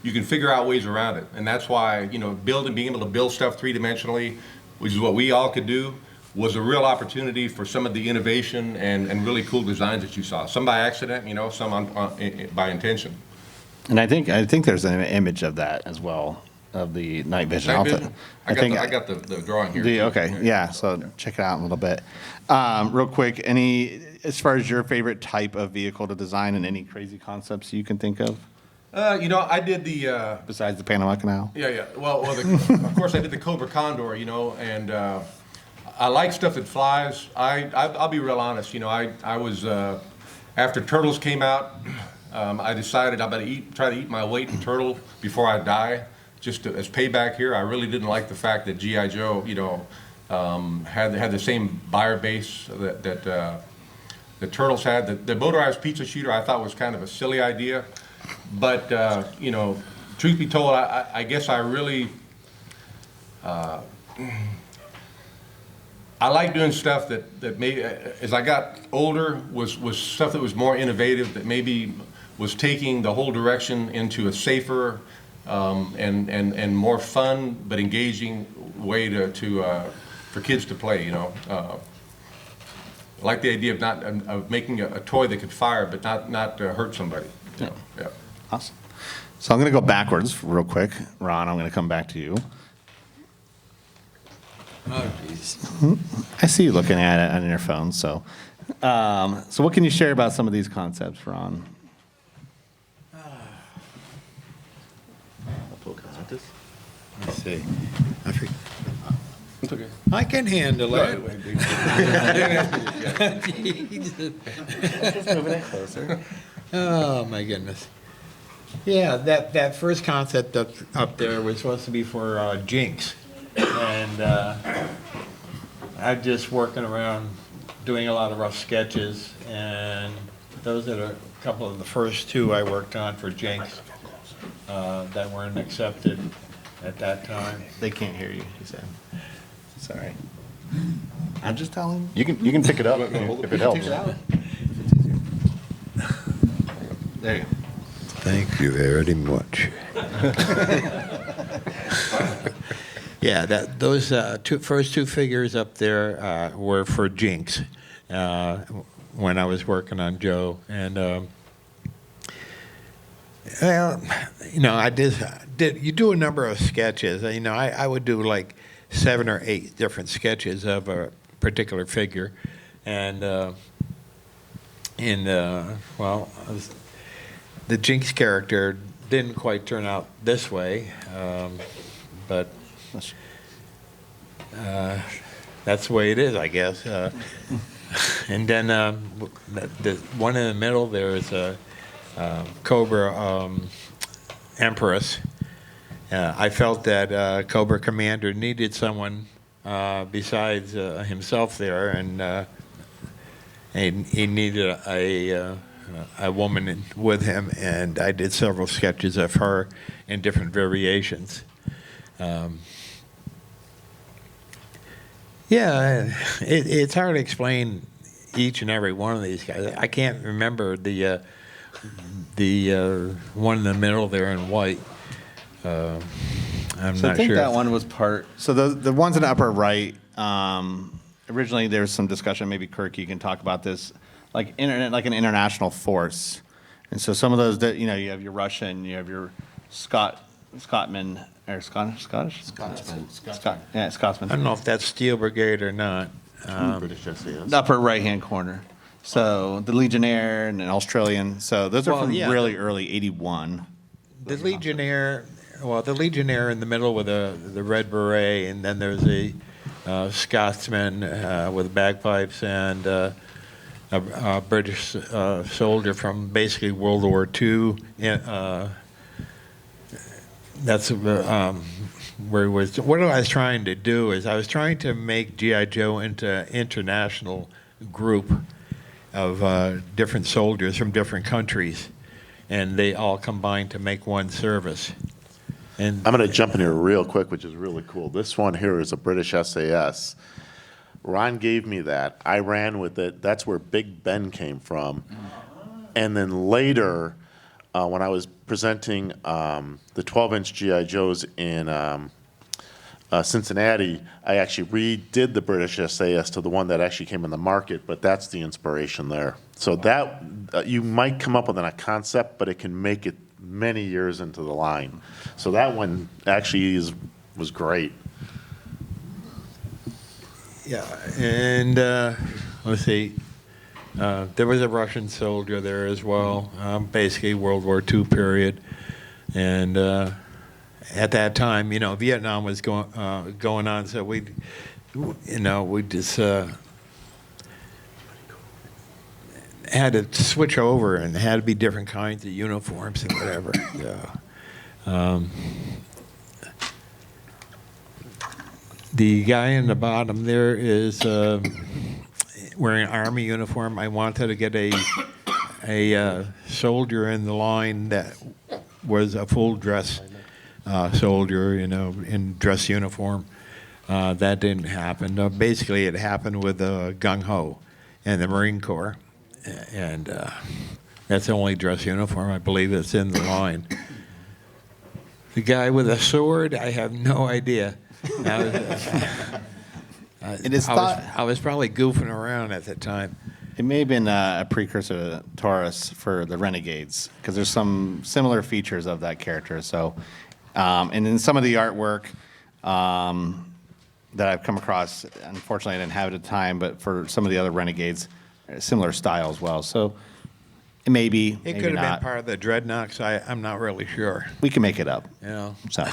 you can figure out ways around it. And that's why, you know, being able to build stuff three-dimensionally, which is what we all could do, was a real opportunity for some of the innovation and really cool designs that you saw. Some by accident, you know, some by intention. And I think there's an image of that as well, of the night vision. I got the drawing here. Okay, yeah, so check it out in a little bit. Real quick, as far as your favorite type of vehicle to design and any crazy concepts you can think of? You know, I did the... Besides the Panama Canal? Yeah. Well, of course, I did the Cobra Condor, you know, and I like stuff that flies. I'll be real honest, you know, I was, after Turtles came out, I decided I'm going to try to eat my weight in turtle before I die, just as payback here. I really didn't like the fact that G.I. Joe, you know, had the same buyer base that the Turtles had. The motorized pizza shooter I thought was kind of a silly idea. But, you know, truth be told, I guess I really, I like doing stuff that maybe, as I got older, was stuff that was more innovative, that maybe was taking the whole direction into a safer and more fun but engaging way for kids to play, you know. I like the idea of making a toy that could fire but not hurt somebody. Yeah. Yeah. Awesome. So I'm going to go backwards real quick. Ron, I'm going to come back to you. Oh, jeez. I see you looking at it on your phone. So what can you share about some of these concepts, Ron? Let's see. I forget. It's okay. I can handle it. Just moving it closer. Oh, my goodness. Yeah, that first concept up there was supposed to be for Jinx. And I'm just working around doing a lot of rough sketches. And those are a couple of the first two I worked on for Jinx that weren't accepted at that time. They can't hear you, he said. Sorry. I'm just telling You can pick it up if it helps. There you go. Thank you very much. Yeah, those first two figures up there were for Jinx when I was working on Joe. And, well, you know, you do a number of sketches. You know, I would do like 7 or 8 different sketches of a particular figure. And And, well, the Jinx character didn't quite turn out this way, but that's the way it is, I guess. And then the one in the middle there is a Cobra Empress. I felt that Cobra Commander needed someone besides himself there, and he needed a woman with him, and I did several sketches of her in different variations. Yeah, it's hard to explain each and every one of these guys. I can't remember the one in the middle there in white. I'm So I not think sure. that one was part, so the ones in the upper right, originally there was some discussion, maybe Kirk, you can talk about this, like internet, like an international force. And so some of those that, you know, you have your Russian, you have your Scotsman, or Scottish? Scotsman. Yeah, Scotsman. I don't know if that's Steel Brigade or not. British SAS. The upper right-hand corner. So the Legionnaire and an Australian, so those are Well, from yeah. really early 81. The Legionnaire, well, the Legionnaire in the middle with the red beret, and then there's a Scotsman with bagpipes and a British soldier from basically World War II. That's where it was. What I was trying to do is I was trying to make G.I. Joe into an international group of different soldiers from different countries, and they all combined to make one service. And I'm going to jump in here real quick, which is really cool. This one here is a British SAS. Ron gave me that. I ran with it. That's where Big Ben came from. And then later, when I was presenting the 12-inch G.I. Joes in Cincinnati, I actually redid the British SAS to the one that actually came in the market, but that's the inspiration there. So that, you might come up with a concept, but it can make it many years into the line. So that one actually was great. yeah, and let's see. There was a Russian soldier there as well, basically World War II period, and at that time, you know, Vietnam was going on, so we just had to switch over, and had to be different kinds of uniforms and whatever. The guy in the bottom there is wearing an Army uniform. I wanted to get a soldier in the line that was a full dress soldier, you know, in dress uniform. That didn't happen. Basically, it happened with Gung Ho and the Marine Corps, and that's the only dress uniform I believe that's in the line. The guy with a sword, I have no idea. It is thought, I was probably goofing around at the time. it may have been a precursor to Taurus for the Renegades, because there's some similar features of that character. So, and in some of the artwork that I've come across, unfortunately I didn't have it at the time, but for some of the other Renegades, similar style as well. So it may be, It maybe could have not. been part of the Dreadnoughts. I'm not really sure. We can make it up. You know. So,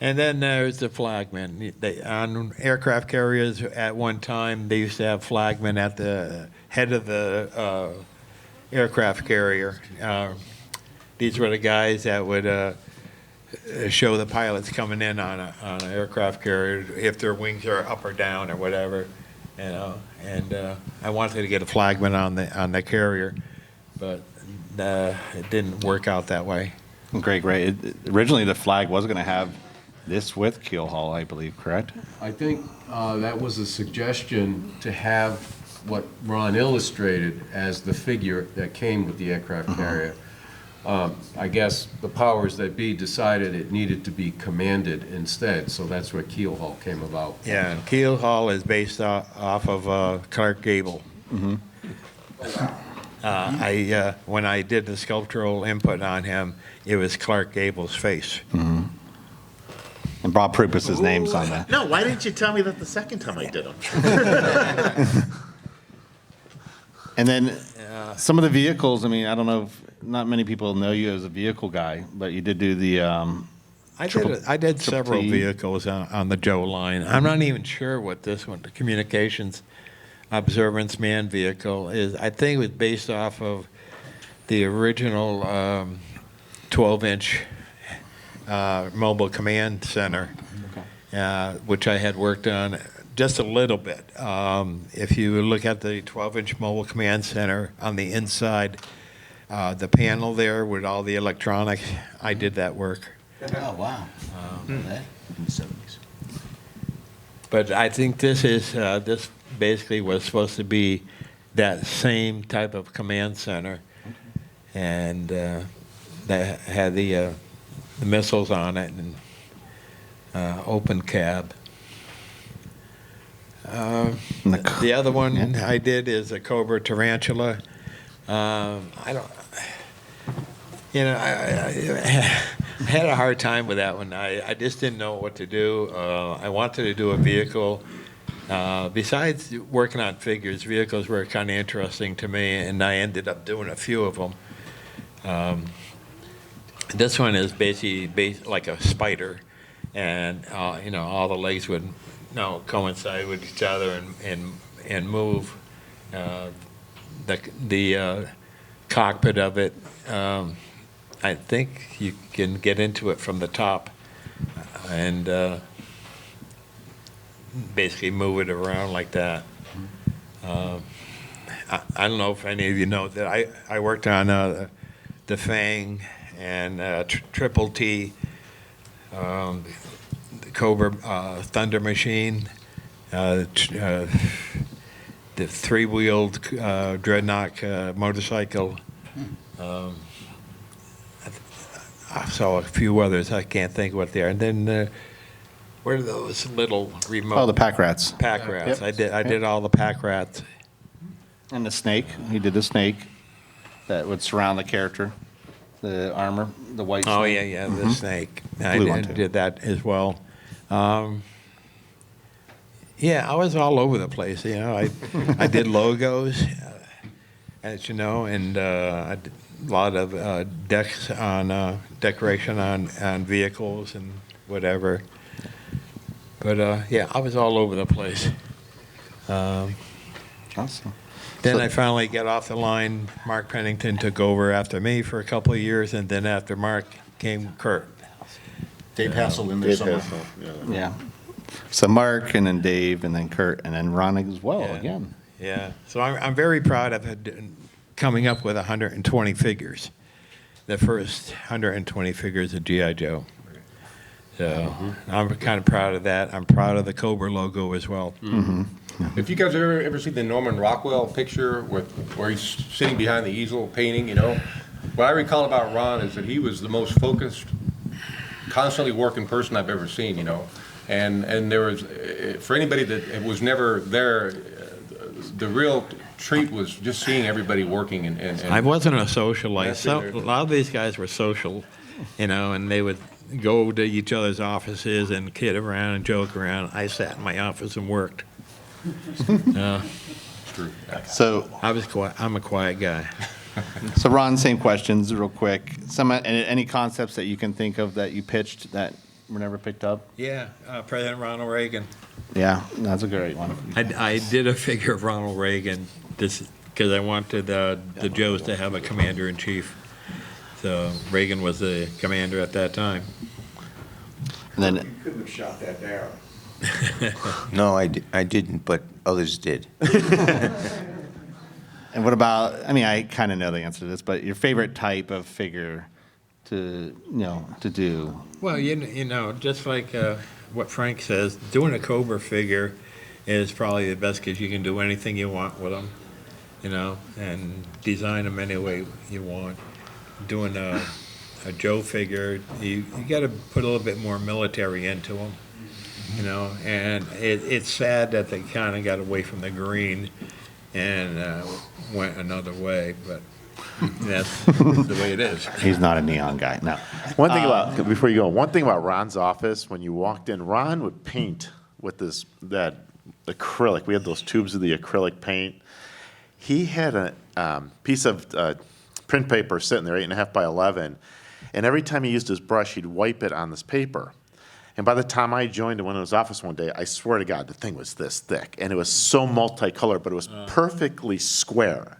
And then there's the flagmen. On aircraft carriers, at one time, they used to have flagmen at the head of the aircraft carrier. These were the guys that would show the pilots coming in on an aircraft carrier if their wings are up or down or whatever, you know. And I wanted to get a flagman on the carrier, but it didn't work out that way. great. Originally, the flag was going to have this with keel haul, I believe, correct? I think that was a suggestion to have what Ron illustrated as the figure that came with the aircraft carrier. I guess the powers that be decided it needed to be commanded instead, so that's where keel haul came about. Yeah, and Keel Hall is based off of Clark Gable. When I did the sculptural input on him, it was Clark Gable's face. And Bob Prupus's name's on that. No, why didn't you tell me that the second time I did them? And then some of the vehicles, I mean, I don't know if, not many people know you as a vehicle guy, but you did do the, I did several T. vehicles on the Joe line. I'm not even sure what this one, the communications observance man vehicle is. I think it was based off of the original 12-inch mobile command center, which I had worked on just a little bit. If you look at the 12-inch mobile command center on the inside, the panel there with all the electronics, I did that work. Oh, wow. That- But I think this is, this basically was supposed to be that same type of command center. And that had the missiles on it and open cab. The other one I did is a Cobra Tarantula. I don't, you know, I had a hard time with that one. I just didn't know what to do. I wanted to do a vehicle. Besides working on figures, vehicles were kind of interesting to me, and I ended up doing a few of them. This one is basically like a spider, and you know, all the legs would coincide with each other and move. The cockpit of it, I think you can get into it from the top and basically move it around like that. I don't know if any of you know that I worked on the Fang and Triple T, the Cobra Thunder Machine, the three-wheeled Dreadnought motorcycle. I saw a few others. I can't think what they are. And then what are those little remote? Oh, the pack rats. Pack rats. Yep. I did all the pack rats. And the snake, he did the snake that would surround the character, the armor, the white snake. Oh yeah, the snake. I Blue one, too. did that as well. Yeah, I was all over the place. You know, I did logos, as you know, and I did a lot of decks on decoration on vehicles and whatever. But yeah, I was all over the place. Awesome. Then So- I finally got off the line. Mark Pennington took over after me for a couple of years, and then after Mark came Kurt. Dave Hassel in there somewhere. Yeah. So Mark, and then Dave, and then Kurt, and then Ron as well, Yeah. again. Yeah, so I'm very proud of coming up with 120 figures, the first 120 figures of G.I. Joe. So I'm kind of proud of that. I'm proud of the Cobra logo as well. If you guys ever see the Norman Rockwell picture where he's sitting behind the easel painting, you know, what I recall about Ron is that he was the most focused, constantly working person I've ever seen, you know. And there was, for anybody that was never there, the real treat was just seeing everybody working and I wasn't a socialite. That's So, in a there. lot of these guys were social, you know, and they would go to each other's offices and kid around and joke around. I sat in my office and worked. So, I'm a quiet guy. so Ron, same questions, real quick. Any concepts that you can think of that you pitched that were never picked up? Yeah, President Ronald Reagan. Yeah, that's a great one. I did a figure of Ronald Reagan because I wanted the Joes to have a commander-in-chief. So Reagan was the commander at that time. And then, couldn't have shot that down. No, I didn't, but others did. and what about, I mean, I kind of know the answer to this, but your favorite type of figure to do? Well, you know, just like what Frank says, doing a Cobra figure is probably the best because you can do anything you want with them, you know, and design them any way you want. Doing a Joe figure, you got to put a little bit more military into them, you know, and it's sad that they kind of got away from the green and went another way, but that's the way it is. He's not a neon guy, no. One thing about, before you go, one thing about Ron's office, when you walked in, Ron would paint with that acrylic. We had those tubes of the acrylic paint. he had a piece of print paper sitting there, 8.5 by 11, and every time he used his brush, he'd wipe it on this paper. And by the time I joined him in his office one day, I swear to God, the thing was this thick, and it was so multicolored, but it was perfectly square.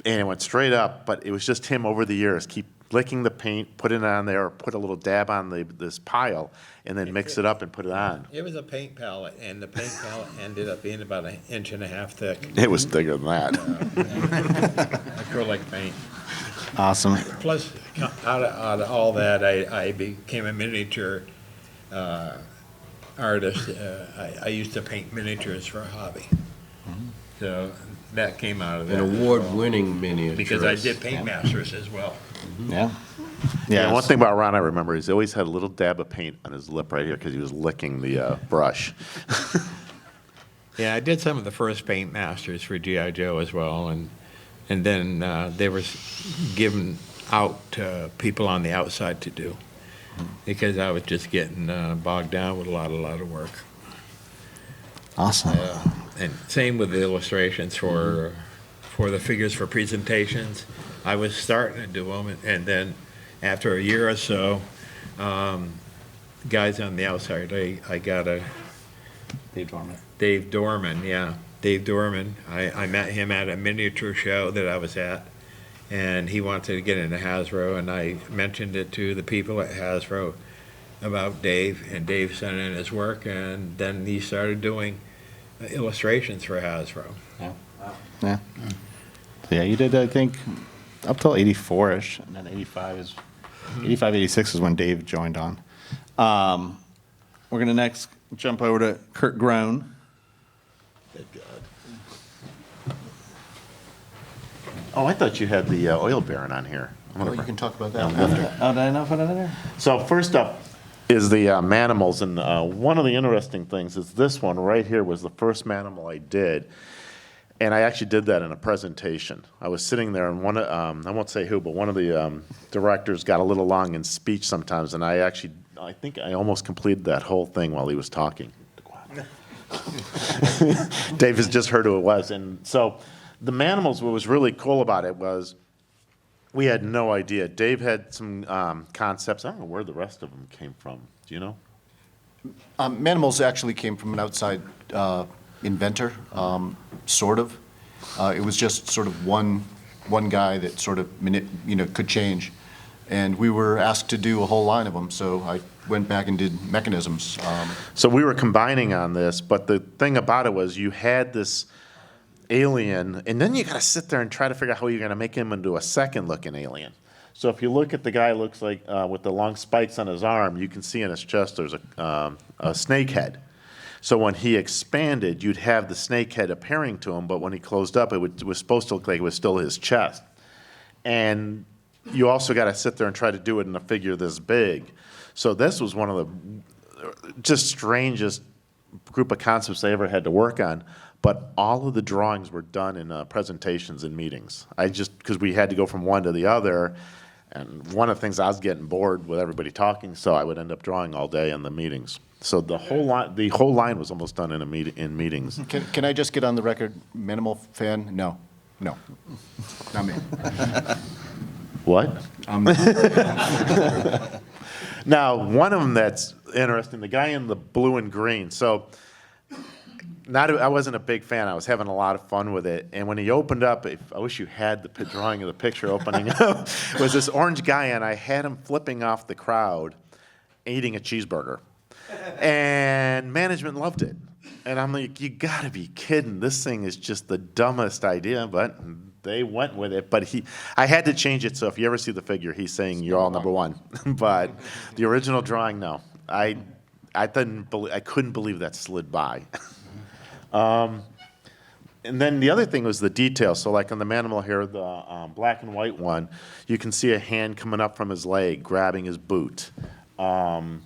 And it went straight up, but it was just him over the years, keep licking the paint, put it on there, or put a little dab on this pile, and then mix it up and put it on. It was a paint palette, and the paint palette ended up being about 1.5 inches thick. It was thicker than that. Acrylic paint. Awesome. Plus, out of all that, I became a miniature artist. I used to paint miniatures for a hobby. So that came out of An that. award-winning miniature. Because I did paint masters as well. Yeah. Yeah, one thing about Ron I remember is he always had a little dab of paint on his lip right here because he was licking the brush. Yeah, I did some of the first paint masters for G.I. Joe as well, and then they were given out to people on the outside to do, because I was just getting bogged down with a lot of work. Awesome. And same with the illustrations for the figures for presentations. I was starting to do them, and then after a year or so, guys on the outside, I got a Dave Dorman, yeah. Dave Dorman. I met him at a miniature show that I was at, and he wanted to get into Hasbro, and I mentioned it to the people at Hasbro about Dave, and Dave sent in his work, and then he started doing illustrations for Hasbro. Yeah. Yeah, you did, I think, up till 84-ish, and then 85, 86 is when Dave joined on. We're going to next jump over to Kurt Groen. Oh, I thought you had the oil baron on here. Oh, you can talk about that after. Oh, did I not put it in there? So first up is the Manimals, and one of the interesting things is this one right here was the first Manimal I did, and I actually did that in a presentation. I was sitting there, and I won't say who, but one of the directors got a little long in speech sometimes, and I think I almost completed that whole thing while he was talking. Dave has just heard who it was, and so the Manimals, what was really cool about it was we had no idea. Dave had some concepts. I don't know where the rest of them came from. Do you know? Manimals actually came from an outside inventor, sort of. It was just sort of one guy that sort of could change, and we were asked to do a whole line of them. So I went back and did mechanisms. So we were combining on this, but the thing about it was you had this alien, and then you got to sit there and try to figure out how you're going to make him into a second-looking alien. So if you look at the guy, looks like with the long spikes on his arm, you can see in his chest there's a snake head. So when he expanded, you'd have the snake head appearing to him, but when he closed up, it was supposed to look like it was still his chest. And you also got to sit there and try to do it in a figure this big. So this was one of the just strangest group of concepts I ever had to work on. But all of the drawings were done in presentations and meetings. Because we had to go from one to the other, and one of the things I was getting bored with everybody talking, so I would end up drawing all day in the meetings. So the whole line was almost done in meetings. Can I just get on the record, Manimal fan? No, not me. What? Now, one of them that's interesting, the guy in the blue and green. So I wasn't a big fan. I was having a lot of fun with it. And when he opened up, I wish you had the drawing of the picture opening up, was this orange guy, and I had him flipping off the crowd, eating a cheeseburger. And management loved it. And I'm like, you got to be kidding. This thing is just the dumbest idea, but they went with it. But I had to change it, so if you ever see the figure, he's saying you're all number one. But the original drawing, no. I couldn't believe that slid by. And then the other thing was the detail. So like on the Manimal here, the black and white one, you can see a hand coming up from his leg, grabbing his boot.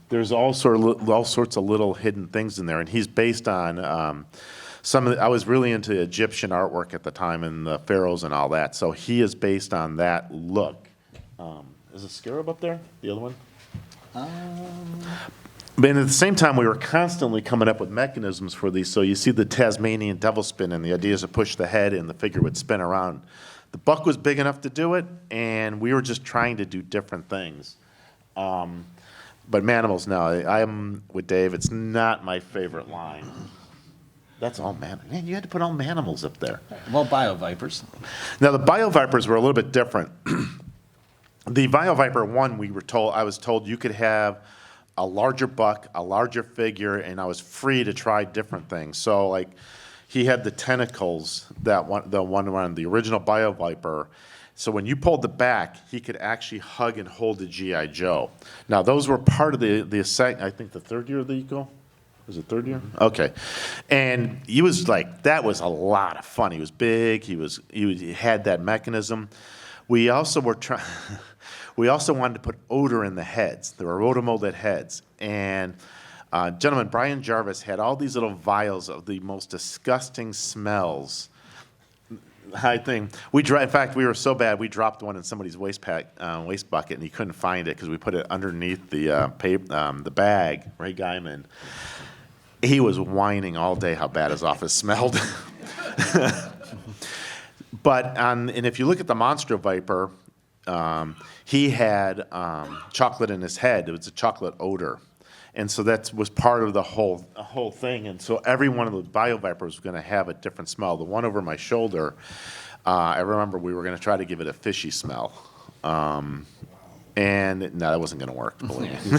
There's all sorts of little hidden things in there, and he's based on I was really into Egyptian artwork at the time and the pharaohs and all that. So he is based on that look. Is the scarab up there? The other one? But at the same time, we were constantly coming up with mechanisms for these. So you see the Tasmanian devil spin, and the idea is to push the head and the figure would spin around. The buck was big enough to do it, and we were just trying to do different things. But Manimals, no, I'm with Dave. It's not my favorite line. That's all man. Man, you had to put all Manimals up there. Well, BioVipers. Now, the BioVipers were a little bit different. The BioViper 1, I was told you could have a larger buck, a larger figure, and I was free to try different things. So, like, he had the tentacles, the one on the original BioViper. So when you pulled the back, he could actually hug and hold the G.I. Joe. Now, those were part of I think the third year of the Eco? Was it third year? Okay. And he was like, that was a lot of fun. He was big. He had that mechanism. We also wanted to put odor in the heads. There were rotomolded heads. And gentleman, Brian Jarvis, had all these little vials of the most disgusting smells. I think in fact, we were so bad, we dropped one in somebody's waste bucket, and he couldn't find it because we put it underneath the bag, Ray Guyman. He was whining all day how bad his office smelled. And if you look at the Monster Viper, he had chocolate in his head. It was a chocolate odor. And so that was part of the whole thing. And so every one of the BioVipers was going to have a different smell. The one over my shoulder, I remember we were going to try to give it a fishy smell. And no, that wasn't going to work, believe me.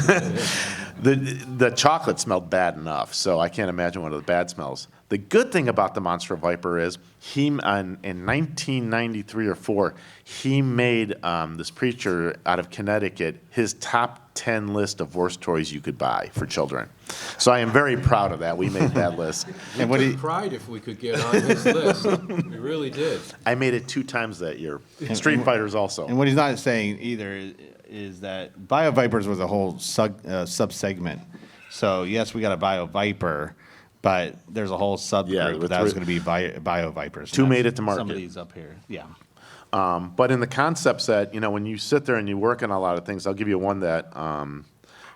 The chocolate smelled bad enough, so I can't imagine one of the bad smells. The good thing about the Monster Viper is in 1993 or 4, he made this preacher out of Connecticut his top 10 list of worst toys you could buy for children. So I am very proud of that. We made that list. And we took pride if we could get on his list. We really did. I made it 2 times that year. Street Fighters also. And what he's not saying either is that BioVipers was a whole sub-segment. So yes, we got a BioViper, but there's a whole subgroup with that was going to be BioVipers. 2 made it to market. Some of these up here, yeah. But in the concept set, when you sit there and you work on a lot of things, I'll give you one that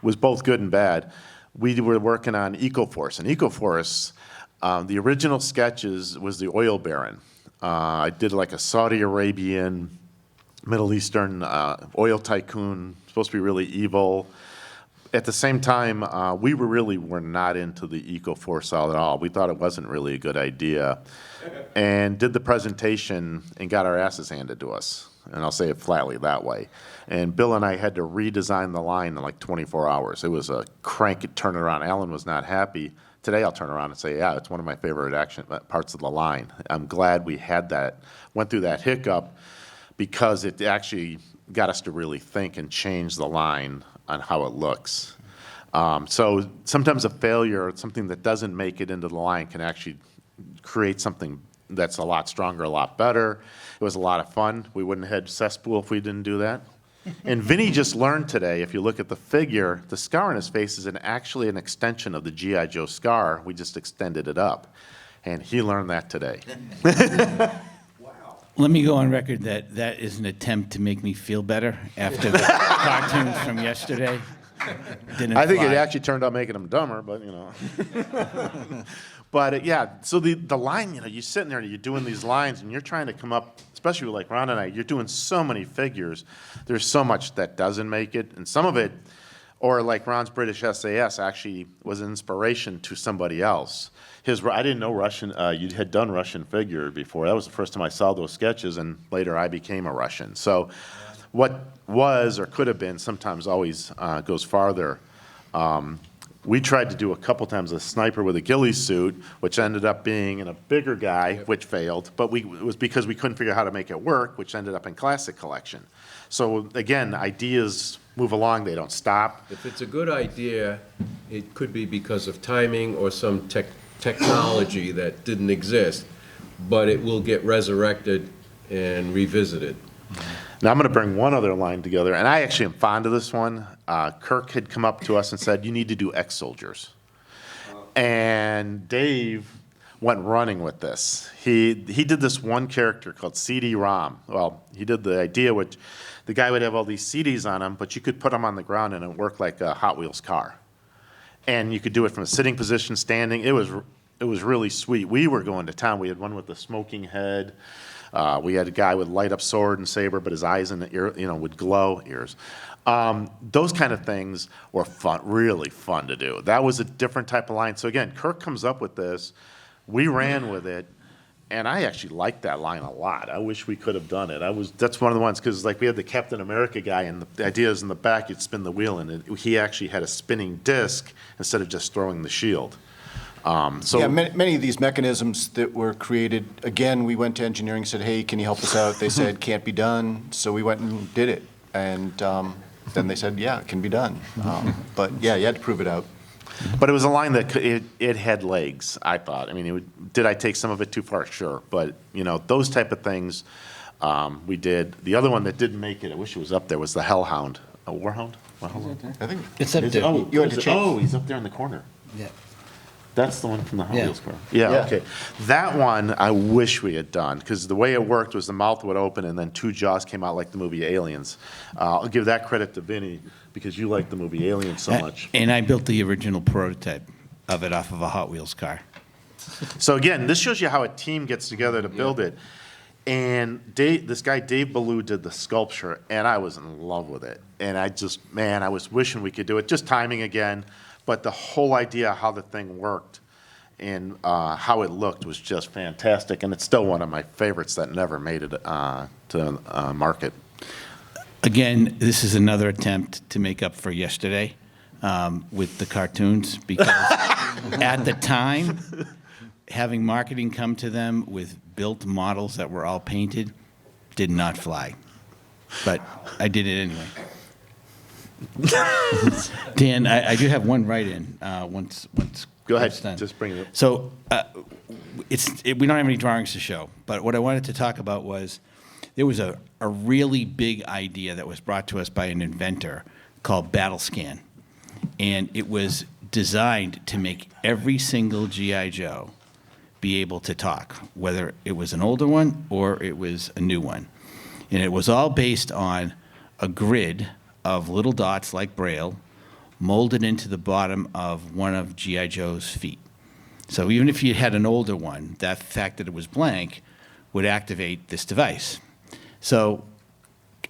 was both good and bad. We were working on EcoForce. And EcoForce, the original sketches was the oil baron. I did like a Saudi Arabian, Middle Eastern oil tycoon, supposed to be really evil. At the same time, we were not into the EcoForce at all. We thought it wasn't really a good idea. And did the presentation and got our asses handed to us. And I'll say it flatly that way. And Bill and I had to redesign the line in like 24 hours. It was a crank turnaround. Alan was not happy. Today I'll turn around and say, yeah, it's one of my favorite action parts of the line. I'm glad we had that, went through that hiccup, because it actually got us to really think and change the line on how it looks. So sometimes a failure, something that doesn't make it into the line, can actually create something that's a lot stronger, a lot better. It was a lot of fun. We wouldn't have had cesspool if we didn't do that. And Vinny just learned today, if you look at the figure, the scar on his face is actually an extension of the G.I. Joe scar. We just extended it up. And he learned that today. Let me go on record that that is an attempt to make me feel better after the cartoons from yesterday. I think it actually turned out making them dumber, but But yeah, so the line, you're sitting there and you're doing these lines and you're trying to come up, especially with like Ron and I, you're doing so many figures. There's so much that doesn't make it, and some of it, or like Ron's British SAS actually was an inspiration to somebody else. I didn't know Russian, you had done Russian figure before. That was the first time I saw those sketches, and later I became a Russian. So what was or could have been sometimes always goes farther. We tried to do a couple times a sniper with a ghillie suit, which ended up being in a bigger guy, which failed. But it was because we couldn't figure out how to make it work, which ended up in Classic Collection. So again, ideas move along, they don't stop. If it's a good idea, it could be because of timing or some technology that didn't exist, but it will get resurrected and revisited. Now I'm going to bring one other line together, and I actually am fond of this one. Kirk had come up to us and said, you need to do ex-soldiers. And Dave went running with this. He did this one character called CD-ROM. Well, he did the idea which the guy would have all these CDs on him, but you could put them on the ground and it worked like a Hot Wheels car. And you could do it from a sitting position, standing. It was really sweet. We were going to town. We had one with the smoking head. We had a guy with light up sword and saber, but his eyes and the ear, would glow, ears. Those kind of things were fun, really fun to do. That was a different type of line. So again, Kirk comes up with this. We ran with it. And I actually liked that line a lot. I wish we could have done it. That's one of the ones, because like we had the Captain America guy, and the idea is in the back, you'd spin the wheel, and he actually had a spinning disc instead of just throwing the shield. Yeah, many of these mechanisms that were created, again, we went to engineering, said, hey, can you help us out? They said, can't be done, so we went and did it. And then they said, yeah, it can be done. But yeah, you had to prove it out. But it was a line that it had legs, I thought. I mean, did I take some of it too far? Sure. But, those type of things we did. The other one that didn't make it, I wish it was up there, was the Hellhound. A Warhound? I think It's up there. Oh, You had to change. he's up there in the corner. Yeah. That's the one from the Hot Yeah. Wheels car. Yeah, Yeah. okay. That one, I wish we had done, because the way it worked was the mouth would open and then two jaws came out like the movie Aliens. I'll give that credit to Vinny, because you like the movie Aliens so much. And I built the original prototype of it off of a Hot Wheels car. So again, this shows you how a team gets together to build it. And this guy, Dave Ballou, did the sculpture, and I was in love with it. And I was wishing we could do it. Just timing again. But the whole idea how the thing worked and how it looked was just fantastic. And it's still one of my favorites that never made it to market. Again, this is another attempt to make up for yesterday with the cartoons, because at the time, having marketing come to them with built models that were all painted did not fly. But I did it anyway. Dan, I do have one write-in once Go ahead, it's done. just bring it up. So we don't have any drawings to show, but what I wanted to talk about was there was a really big idea that was brought to us by an inventor called Battle Scan. And it was designed to make every single G.I. Joe be able to talk, whether it was an older one or it was a new one. And it was all based on a grid of little dots like Braille molded into the bottom of one of G.I. Joe's feet. So even if you had an older one, that fact that it was blank would activate this device. So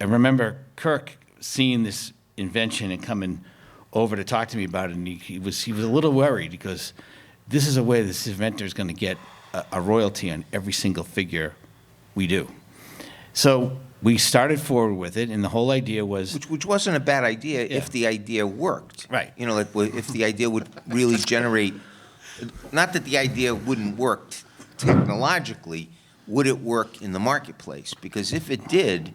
I remember Kirk seeing this invention and coming over to talk to me about it, and he was a little worried, because this is a way this inventor is going to get a royalty on every single figure we do. So we started forward with it, and the whole idea was... Which wasn't a bad idea Yeah. if the idea worked. Right. If the idea would really generate, not that the idea wouldn't work technologically, would it work in the marketplace? Because if it did,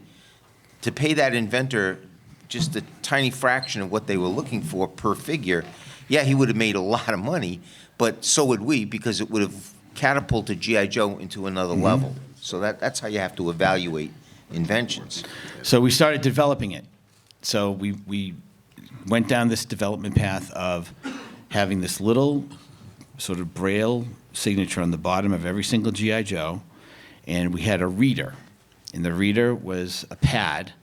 to pay that inventor just a tiny fraction of what they were looking for per figure, yeah, he would have made a lot of money, but so would we, because it would have catapulted G.I. Joe into another level. So that's how you have to evaluate inventions. So we started developing it. So we went down this development path of having this little sort of Braille signature on the bottom of every single G.I. Joe, and we had a reader. And the reader was a pad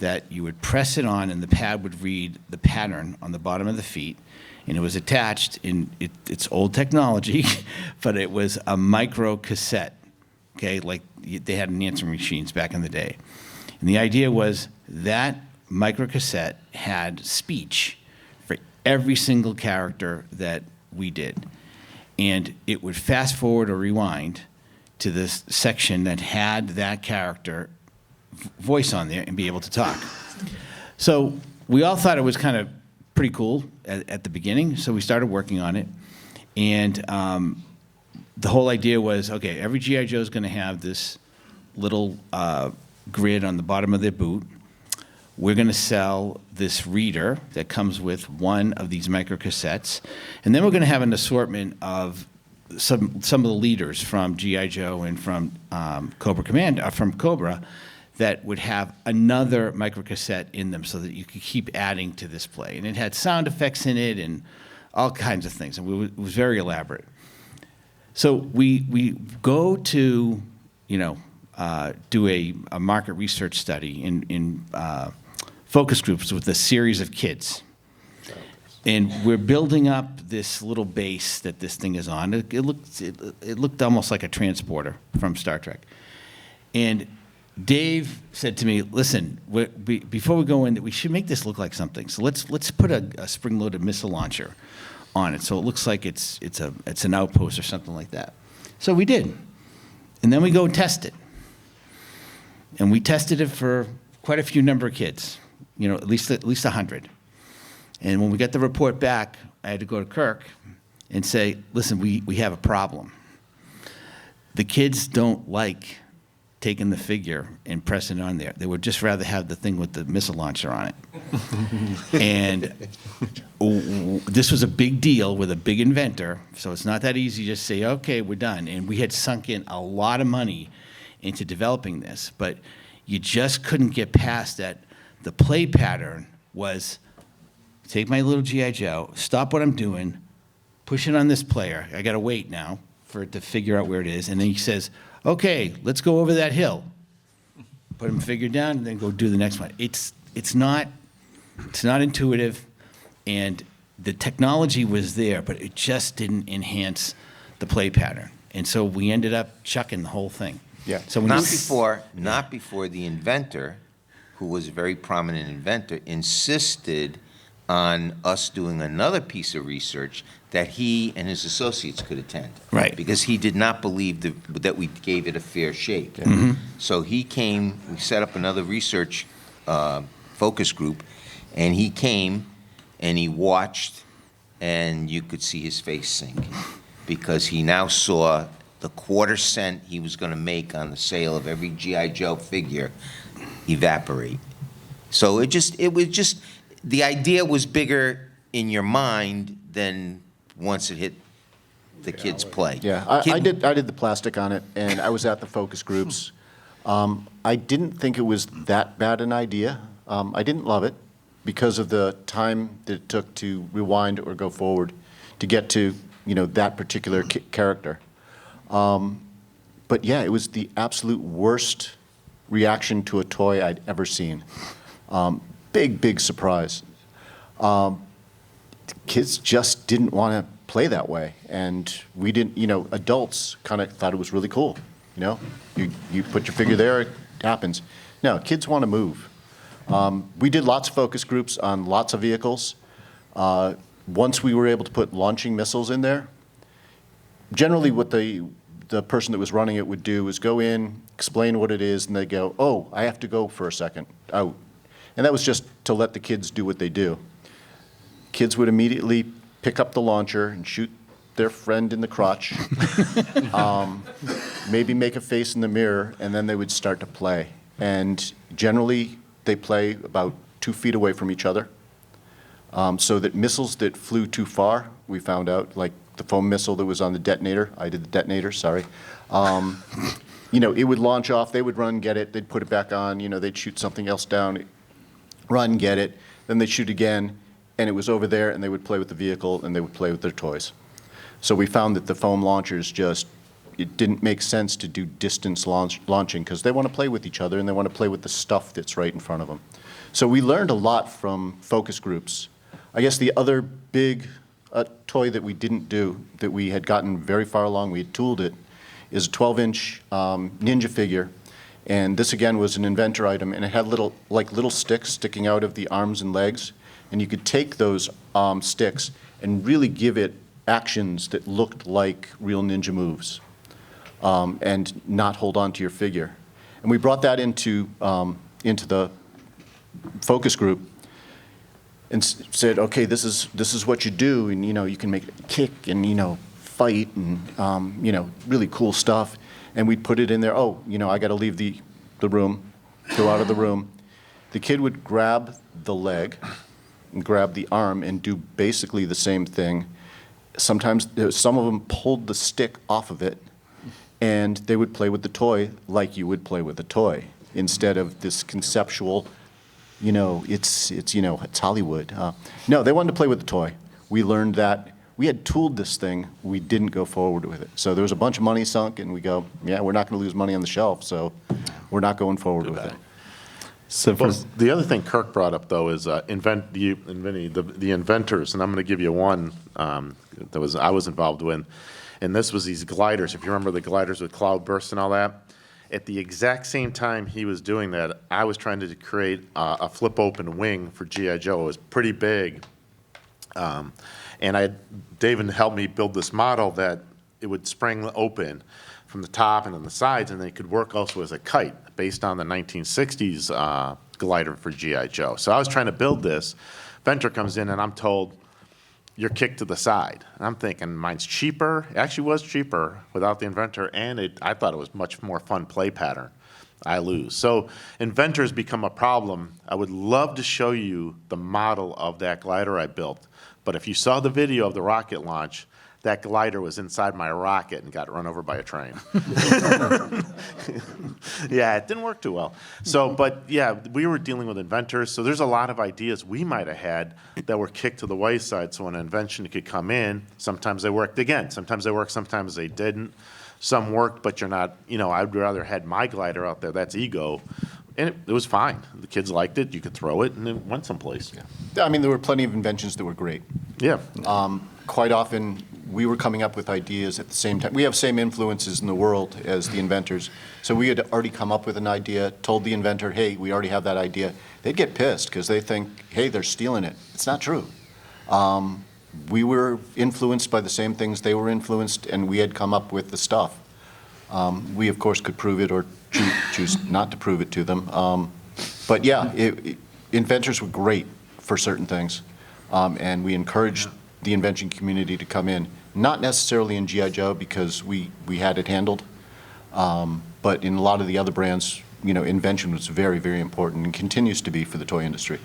that you would press it on, and the pad would read the pattern on the bottom of the feet. And it was attached in, it's old technology, but it was a micro cassette, okay, like they had in answering machines back in the day. And the idea was that micro cassette had speech for every single character that we did. And it would fast forward or rewind to this section that had that character voice on there and be able to talk. So we all thought it was kind of pretty cool at the beginning, so we started working on it. And the whole idea was, okay, every G.I. Joe is going to have this little grid on the bottom of their boot. We're going to sell this reader that comes with one of these microcassettes, and then we're going to have an assortment of some of the leaders from G.I. Joe and from Cobra that would have another microcassette in them, so that you could keep adding to this play. And it had sound effects in it and all kinds of things, and it was very elaborate. So we go to, do a market research study in focus groups with a series of kids. And we're building up this little base that this thing is on. It looked almost like a transporter from Star Trek. And Dave said to me, listen, before we go in, we should make this look like something. So let's put a spring-loaded missile launcher on it, so it looks like it's an outpost or something like that. So we did. And then we go and test it. And we tested it for quite a few number of kids, at least 100. And when we got the report back, I had to go to Kirk and say, listen, we have a problem. The kids don't like taking the figure and pressing it on there. They would just rather have the thing with the missile launcher on it. And this was a big deal with a big inventor, so it's not that easy to just say, okay, we're done. And we had sunk in a lot of money into developing this, but you just couldn't get past that. The play pattern was, take my little G.I. Joe, stop what I'm doing, push it on this player. I got to wait now for it to figure out where it is. And then he says, okay, let's go over that hill. Put him figure down and then go do the next one. It's not intuitive, and the technology was there, but it just didn't enhance the play pattern. And so we ended up chucking the whole thing. Yeah. So when Not before the inventor, who was a very prominent inventor, insisted on us doing another piece of research that he and his associates could attend. Right. Because he did not believe that we gave it a fair shake. So he came, we set up another research focus group, and he came and he watched, and you could see his face sink because he now saw the quarter-cent he was going to make on the sale of every G.I. Joe figure evaporate. So it was just, the idea was bigger in your mind than once it hit the kids' play. Yeah, I did the plastic on it, and I was at the focus groups. I didn't think it was that bad an idea. I didn't love it because of the time that it took to rewind or go forward to get to, that particular character. But yeah, it was the absolute worst reaction to a toy I'd ever seen. Big surprise. Kids just didn't want to play that way, and we didn't. Adults kind of thought it was really cool. You put your figure there, it happens. No, kids want to move. We did lots of focus groups on lots of vehicles. Once we were able to put launching missiles in there, generally what the person that was running it would do is go in, explain what it is, and they go, oh, I have to go for a second, out. And that was just to let the kids do what they do. Kids would immediately pick up the launcher and shoot their friend in the crotch, maybe make a face in the mirror, and then they would start to play. And generally, they play about 2 feet away from each other, so that missiles that flew too far, we found out, like the foam missile that was on the detonator, I did the detonator, sorry, it would launch off, they would run, get it, they'd put it back on, they'd shoot something else down, run, get it, then they'd shoot again, and it was over there, and they would play with the vehicle, and they would play with their toys. So we found that the foam launchers it didn't make sense to do distance launching because they want to play with each other, and they want to play with the stuff that's right in front of them. So we learned a lot from focus groups. I guess the other big toy that we didn't do, that we had gotten very far along, we had tooled it, is a 12-inch ninja figure. And this, again, was an inventor item, and it had little sticks sticking out of the arms and legs. And you could take those sticks and really give it actions that looked like real ninja moves, and not hold on to your figure. And we brought that into the focus group and said, okay, this is what you do, and you can make it kick and fight and really cool stuff. And we'd put it in there. Oh, I got to leave the room, go out of the room. The kid would grab the leg and grab the arm and do basically the same thing. Sometimes some of them pulled the stick off of it, and they would play with the toy like you would play with a toy, instead of this conceptual, it's Hollywood. No, they wanted to play with the toy. We learned that. We had tooled this thing. We didn't go forward with it. So there was a bunch of money sunk, and we go, yeah, we're not going to lose money on the shelf, so we're not going forward with it. So for, But the other thing Kirk brought up, though, is the inventors, and I'm going to give you one I was involved with, and this was these gliders. If you remember the gliders with cloud bursts and all that, at the exact same time he was doing that, I was trying to create a flip-open wing for G.I. Joe. It was pretty big, and David helped me build this model that it would spring open from the top and on the sides, and they could work also as a kite based on the 1960s glider for G.I. Joe. So I was trying to build this. Venture comes in, and I'm told, you're kicked to the side. And I'm thinking, mine's cheaper. It actually was cheaper without the inventor, and I thought it was much more fun play pattern. I lose. So inventors become a problem. I would love to show you the model of that glider I built, but if you saw the video of the rocket launch, that glider was inside my rocket and got run over by a train. Yeah, it didn't work too well. So, but yeah, we were dealing with inventors, so there's a lot of ideas we might have had that were kicked to the wayside, so an invention could come in. Sometimes they worked again. Sometimes they worked, sometimes they didn't. Some worked, but you're not, I'd rather had my glider out there. That's ego. And it was fine. The kids liked it. You could throw it, and it went someplace. Yeah, I mean, there were plenty of inventions that were great. Yeah. Quite often, we were coming up with ideas at the same time. We have same influences in the world as the inventors. So we had already come up with an idea, told the inventor, hey, we already have that idea. They'd get pissed because they think, hey, they're stealing it. It's not true. We were influenced by the same things they were influenced, and we had come up with the stuff. We, of course, could prove it or choose not to prove it to them. But yeah, inventors were great for certain things, and we encouraged the invention community to come in, not necessarily in G.I. Joe because we had it handled, but in a lot of the other brands, invention was very, very important and continues to be for the toy industry.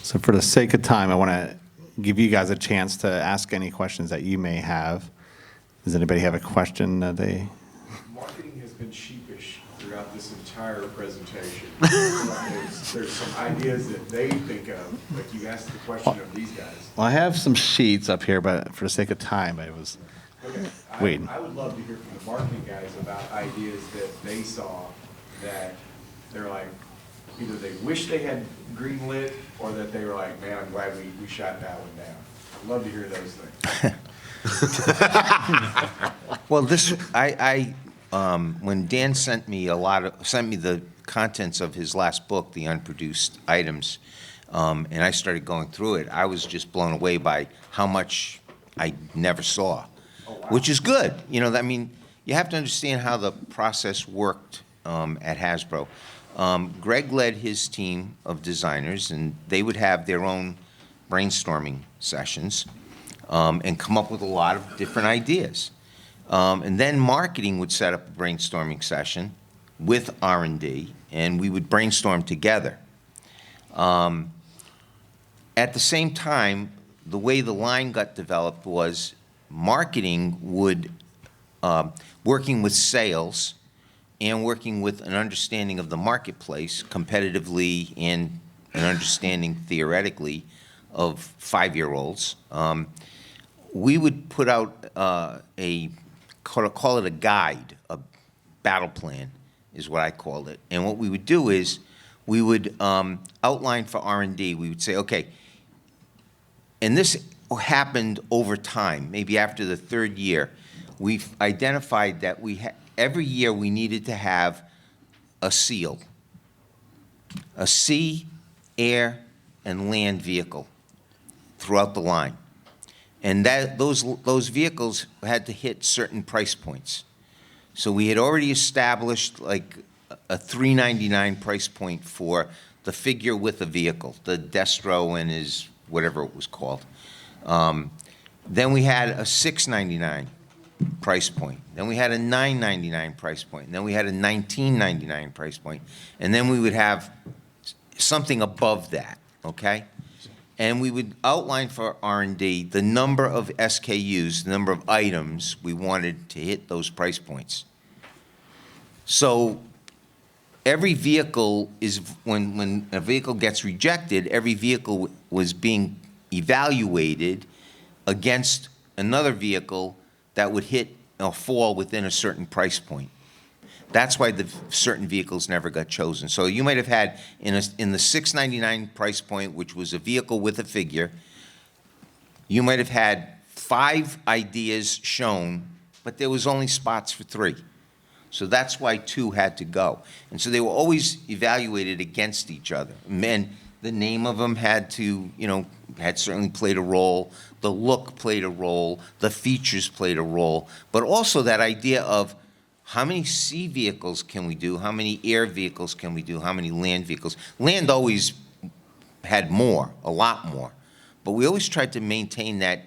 so for the sake of time, I want to give you guys a chance to ask any questions that you may have. Does anybody have a question that they? Marketing has been sheepish throughout this entire presentation. There's some ideas that they think of, like you asked the question of these guys. Well, I have some sheets up here, but for the sake of time, I was Okay. waiting. I would love to hear from the marketing guys about ideas that they saw that they're like, either they wish they had greenlit or that they were like, man, I'm glad we shot that one down. I'd love to hear those things. Well, when Dan sent me the contents of his last book, The Unproduced Items, and I started going through it, I was just blown away by how much I never saw, which is good. I mean, you have to understand how the process worked at Hasbro. Greg led his team of designers, and they would have their own brainstorming sessions and come up with a lot of different ideas. And then marketing would set up a brainstorming session with R&D, and we would brainstorm together. At the same time, the way the line got developed was marketing would, working with sales and working with an understanding of the marketplace competitively and an understanding theoretically of 5-year-olds, we would put out call it a guide, a battle plan is what I called it. And what we would do is we would outline for R&D. We would say, okay, and this happened over time, maybe after the 3rd year. We've identified that every year we needed to have a SEAL, a sea, air, and land vehicle throughout the line. And those vehicles had to hit certain price points. So we had already established like a $3.99 price point for the figure with the vehicle, the Destro and his whatever it was called. Then we had a $6.99 price point. Then we had a $9.99 price point. And then we had a $19.99 price point. And then we would have something above that, okay? And we would outline for R&D the number of SKUs, the number of items we wanted to hit those price points. So every vehicle is, when a vehicle gets rejected, every vehicle was being evaluated against another vehicle that would hit or fall within a certain price point. That's why the certain vehicles never got chosen. So you might have had, in the $699 price point, which was a vehicle with a figure, you might have had 5 ideas shown, but there was only spots for 3. So that's why 2 had to go. And so they were always evaluated against each other. And the name of them had to, had certainly played a role. The look played a role. The features played a role. But also that idea of how many sea vehicles can we do? How many air vehicles can we do? How many land vehicles? Land always had more, a lot more. But we always tried to maintain that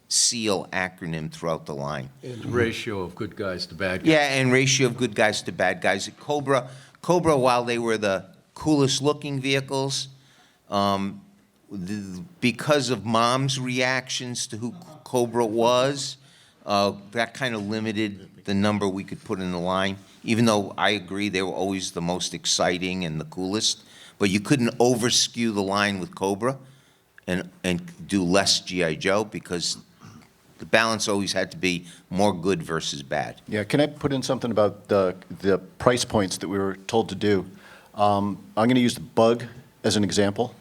SEAL acronym throughout the line. And ratio of good guys to bad guys. Yeah, and ratio of good guys to bad guys. At Cobra, while they were the coolest looking vehicles, because of Mom's reactions to who Cobra was, that kind of limited the number we could put in the line, even though I agree they were always the most exciting and the coolest. But you couldn't over-skew the line with Cobra and do less G.I. Joe, because the balance always had to be more good versus bad. Yeah, can I put in something about the price points that we were told to do? I'm going to use the Bug as an example.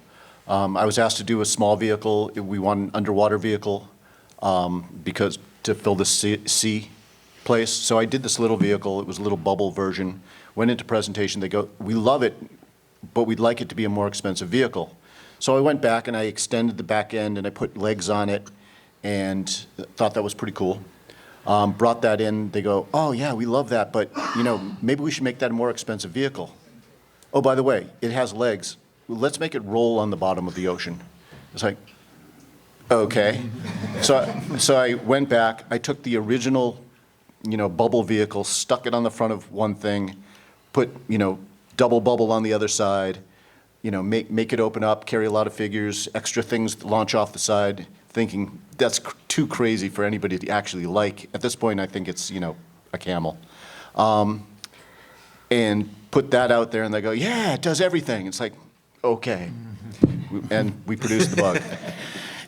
I was asked to do a small vehicle. We want an underwater vehicle because to fill the sea place. So I did this little vehicle. It was a little bubble version. Went into presentation. They go, we love it, but we'd like it to be a more expensive vehicle. So I went back and I extended the back end and I put legs on it and thought that was pretty cool. Brought that in. They go, oh yeah, we love that, but maybe we should make that a more expensive vehicle. Oh, by the way, it has legs. Let's make it roll on the bottom of the ocean. It's like, okay. So I went back. I took the original, bubble vehicle, stuck it on the front of one thing, put, double bubble on the other side, make it open up, carry a lot of figures, extra things to launch off the side, thinking that's too crazy for anybody to actually like. At this point, I think it's, a camel. And put that out there, and they go, yeah, it does everything. It's like, okay. And we produced the Bug.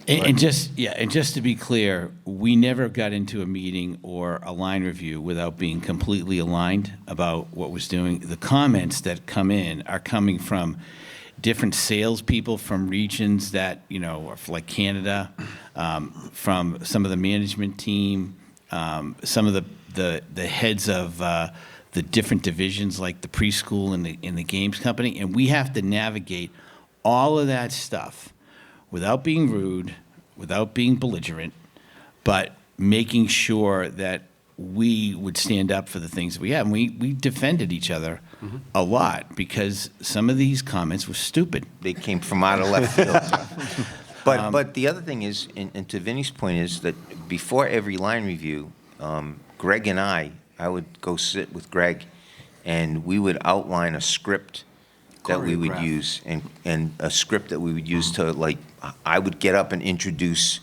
And just to be clear, we never got into a meeting or a line review without being completely aligned about what was doing. The comments that come in are coming from different salespeople from regions that, are like Canada, from some of the management team, some of the heads of the different divisions like the preschool and the games company. And we have to navigate all of that stuff without being rude, without being belligerent, but making sure that we would stand up for the things that we have. And we defended each other a lot because some of these comments were stupid. They came from out of left field. But the other thing is, and to Vinny's point, is that before every line review, Greg and I would go sit with Greg, and we would outline a script that we would use, and a script that we would use to, like, I would get up and introduce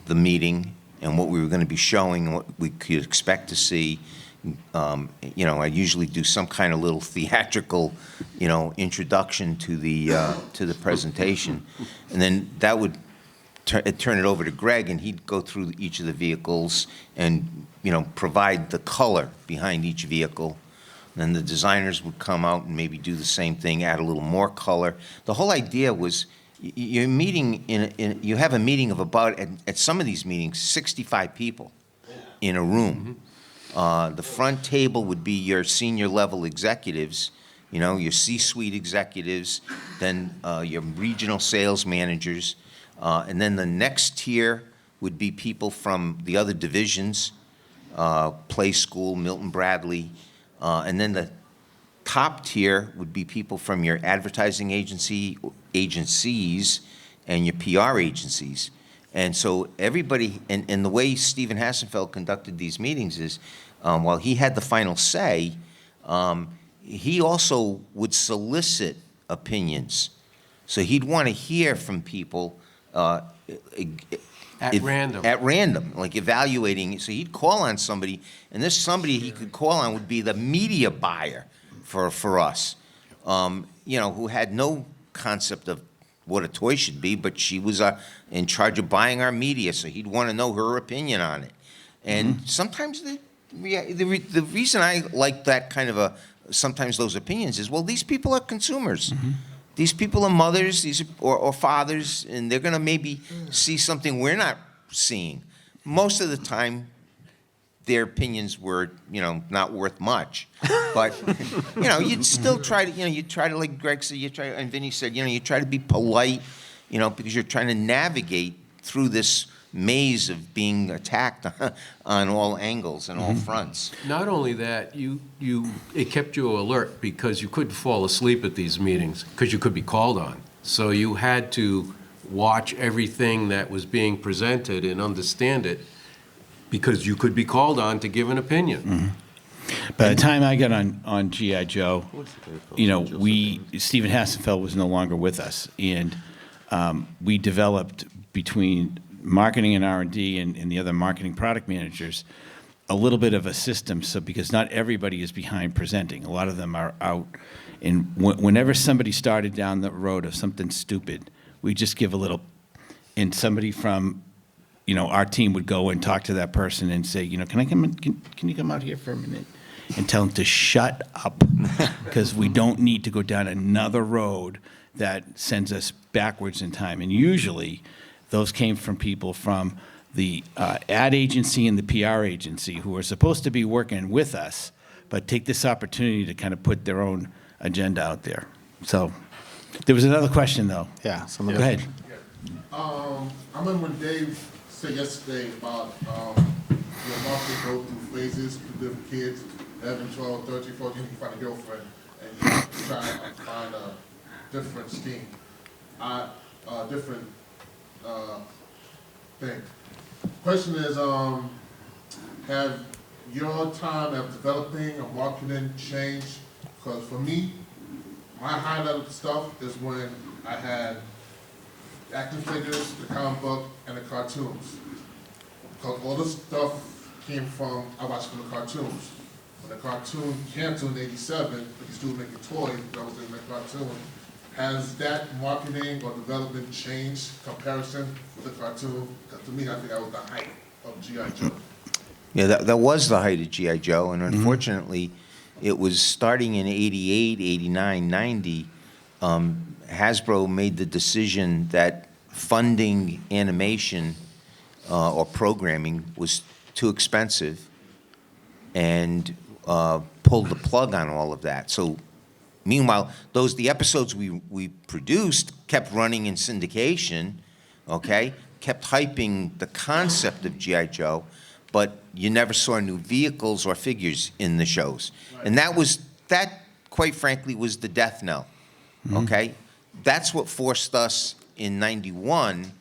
the meeting and what we were going to be showing and what we could expect to see. I usually do some kind of little theatrical, introduction to the presentation, and then that would turn it over to Greg, and he'd go through each of the vehicles and provide the color behind each vehicle. Then the designers would come out and maybe do the same thing, add a little more color. The whole idea was you're meeting you have a meeting of about, at some of these meetings, 65 people in a room. The front table would be your senior level executives, your C-suite executives, then your regional sales managers, and then the next tier would be people from the other divisions, Play School, Milton Bradley, and then the top tier would be people from your advertising agencies and your PR agencies. And so everybody, and the way Stephen Hassenfeld conducted these meetings is, while he had the final say, he also would solicit opinions. So he'd want to hear from people At random. At random, like evaluating. So he'd call on somebody, and this somebody he could call on would be the media buyer for us, who had no concept of what a toy should be, but she was in charge of buying our media, so he'd want to know her opinion on it. And sometimes Yeah, the reason I like that kind of sometimes those opinions is, well, these people are consumers. These people are mothers, or fathers, and they're gonna maybe see something we're not seeing. Most of the time, their opinions were, not worth much. But, you'd still try to, you try to, like Greg said, and Vinny said, you try to be polite, because you're trying to navigate through this maze of being attacked on all angles and all fronts. Not only that, it kept you alert because you couldn't fall asleep at these meetings because you could be called on. So you had to watch everything that was being presented and understand it because you could be called on to give an opinion. By the time I got on G.I. Joe, Stephen Hassenfeld was no longer with us, and we developed between marketing and R&D and the other marketing product managers a little bit of a system, so because not everybody is behind presenting. A lot of them are out, and whenever somebody started down the road of something stupid, we just give a little, and somebody from our team would go and talk to that person and say, can I come in, can you come out here for a minute and tell them to shut up because we don't need to go down another road that sends us backwards in time. And usually those came from people from the ad agency and the PR agency who are supposed to be working with us, but take this opportunity to kind of put their own agenda out there. So there was another question, though. Yeah. Go ahead. I remember when Dave said yesterday about your market go through phases with different kids, 11, 12, 13, 14, you find a girlfriend, and you try to find a different scheme, different thing. Question is, have your time of developing or marketing changed? Because for me, my highlight stuff is when I had action figures, the comic book, and the cartoons. Because all this stuff came from, I watched from the cartoons. When the cartoon canceled in '87, but you still making toys, that was in the cartoon. Has that marketing or development changed comparison with the cartoon? Because to me, I think that was the height of G.I. Joe. Yeah, that was the height of G.I. Joe, and unfortunately, it was starting in '88, '89, '90. Hasbro made the decision that funding animation or programming was too expensive and pulled the plug on all of that. So meanwhile, the episodes we produced kept running in syndication, okay? Kept hyping the concept of G.I. Joe, but you never saw new vehicles or figures in the shows. And that, quite frankly, was the death knell, okay? That's what forced us in '91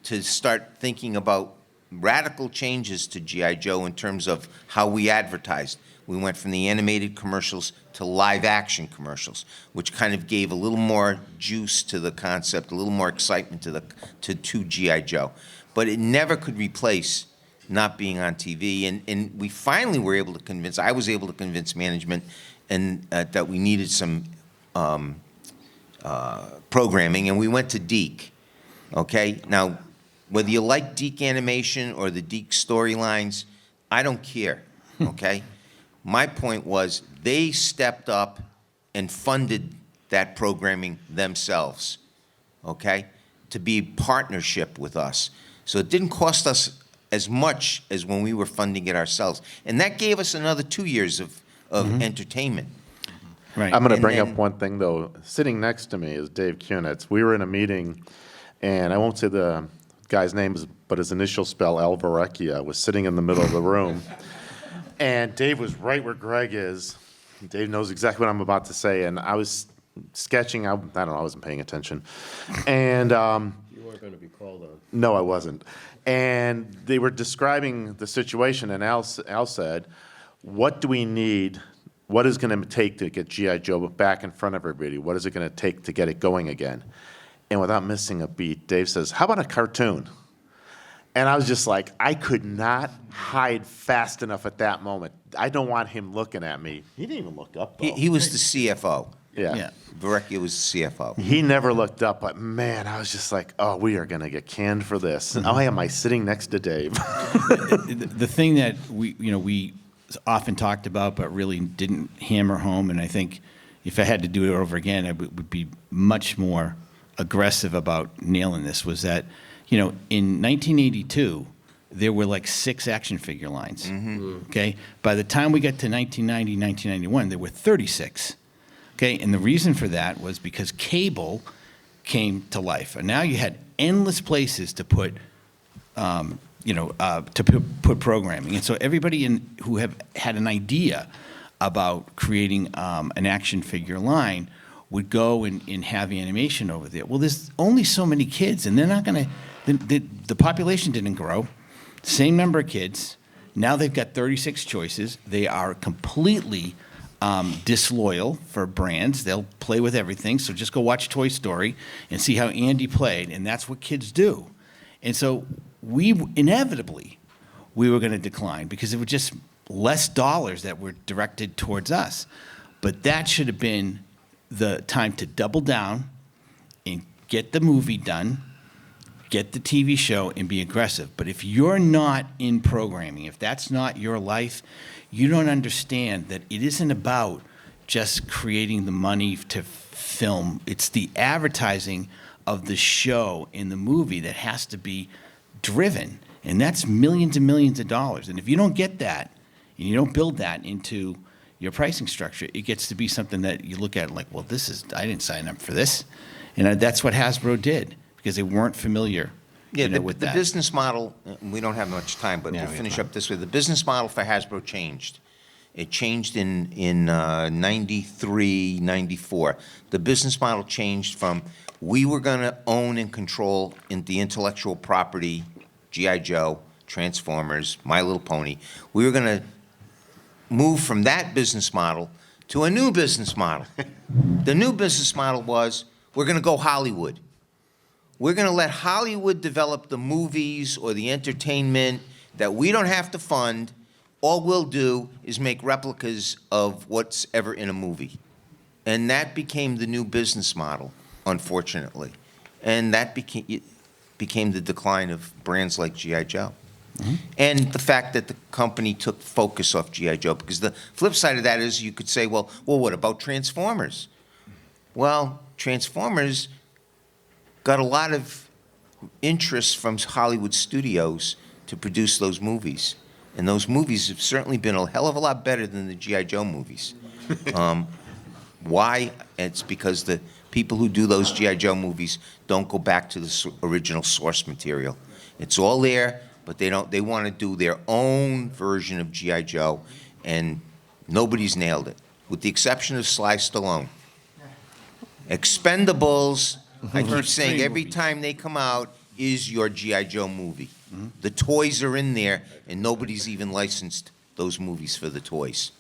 to start thinking about radical changes to G.I. Joe in terms of how we advertised. We went from the animated commercials to live action commercials, which kind of gave a little more juice to the concept, a little more excitement to G.I. Joe. But it never could replace not being on TV. And we finally were able to I was able to convince management that we needed some programming, and we went to Deke, okay? Now, whether you like Deke animation or the Deke storylines, I don't care, okay? My point was they stepped up and funded that programming themselves, okay, to be a partnership with us. So it didn't cost us as much as when we were funding it ourselves. And that gave us another 2 years of entertainment. Right. I'm going to And bring then- up one thing, though. Sitting next to me is Dave Kunitz. We were in a meeting, and I won't say the guy's name, but his initial spell, Alvarecchia, was sitting in the middle of the room. And Dave was right where Greg is. Dave knows exactly what I'm about to say, and I was sketching. I don't know, I wasn't paying attention. And You weren't going to be called on. no, I wasn't. And they were describing the situation, and Al said, what do we need? What is going to take to get G.I. Joe back in front of everybody? What is it going to take to get it going again? And without missing a beat, Dave says, how about a cartoon? And I was just like, I could not hide fast enough at that moment. I don't want him looking at me. He didn't even look up, though. He was the CFO. Yeah. Varecchia was the CFO. He never looked up, but man, I was just like, oh, we are going to get canned for this. Oh, am I sitting next to Dave? The thing that we often talked about, but really didn't hammer home. And I think if I had to do it over again, I would be much more aggressive about nailing this, was that, you know, in 1982, there were like 6 action figure lines. Okay? By the time we got to 1990, 1991, there were 36. Okay? And the reason for that was because cable came to life. And now you had endless places to put, put programming. And so everybody who have had an idea about creating an action figure line would go and have animation over there. Well, there's only so many kids, and they're not going to, the population didn't grow. Same number of kids. Now they've got 36 choices. They are completely disloyal for brands. They'll play with everything. So just go watch Toy Story and see how Andy played, and that's what kids do. And so we were going to decline because it was just less dollars that were directed towards us. But that should have been the time to double down and get the movie done, get the TV show, and be aggressive. But if you're not in programming, if that's not your life, you don't understand that it isn't about just creating the money to film. It's the advertising of the show and the movie that has to be driven. And that's millions and millions of dollars. And if you don't get that, and you don't build that into your pricing structure, it gets to be something that you look at like, well, I didn't sign up for this. And that's what Hasbro did, because they weren't familiar with the that. business model, we don't have much time, but Yeah, we'll we have finish time. up this way. The business model for Hasbro changed. It changed in 93, 94. The business model changed from, we were going to own and control the intellectual property, G.I. Joe, Transformers, My Little Pony. We were going to move from that business model to a new business model. The new business model was, we're going to go Hollywood. We're going to let Hollywood develop the movies or the entertainment that we don't have to fund. All we'll do is make replicas of what's ever in a movie. And that became the new business model, unfortunately. And that became the decline of brands like G.I. Joe. And the fact that the company took focus off G.I. Joe, because the flip side of that is you could say, well, what about Transformers? Well, Transformers got a lot of interest from Hollywood studios to produce those movies. And those movies have certainly been a hell of a lot better than the G.I. Joe movies. Why? It's because the people who do those G.I. Joe movies don't go back to the original source material. It's all there, but they want to do their own version of G.I. Joe, and nobody's nailed it, with the exception of Sly Stallone. Expendables, I keep saying every time they come out, is your G.I. Joe movie. The toys are in there, and nobody's even licensed those movies for the toys.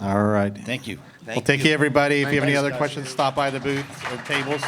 All right. Thank you. Well, thank you, everybody. If you have any Thanks, other guys. questions, stop by the booth or tables.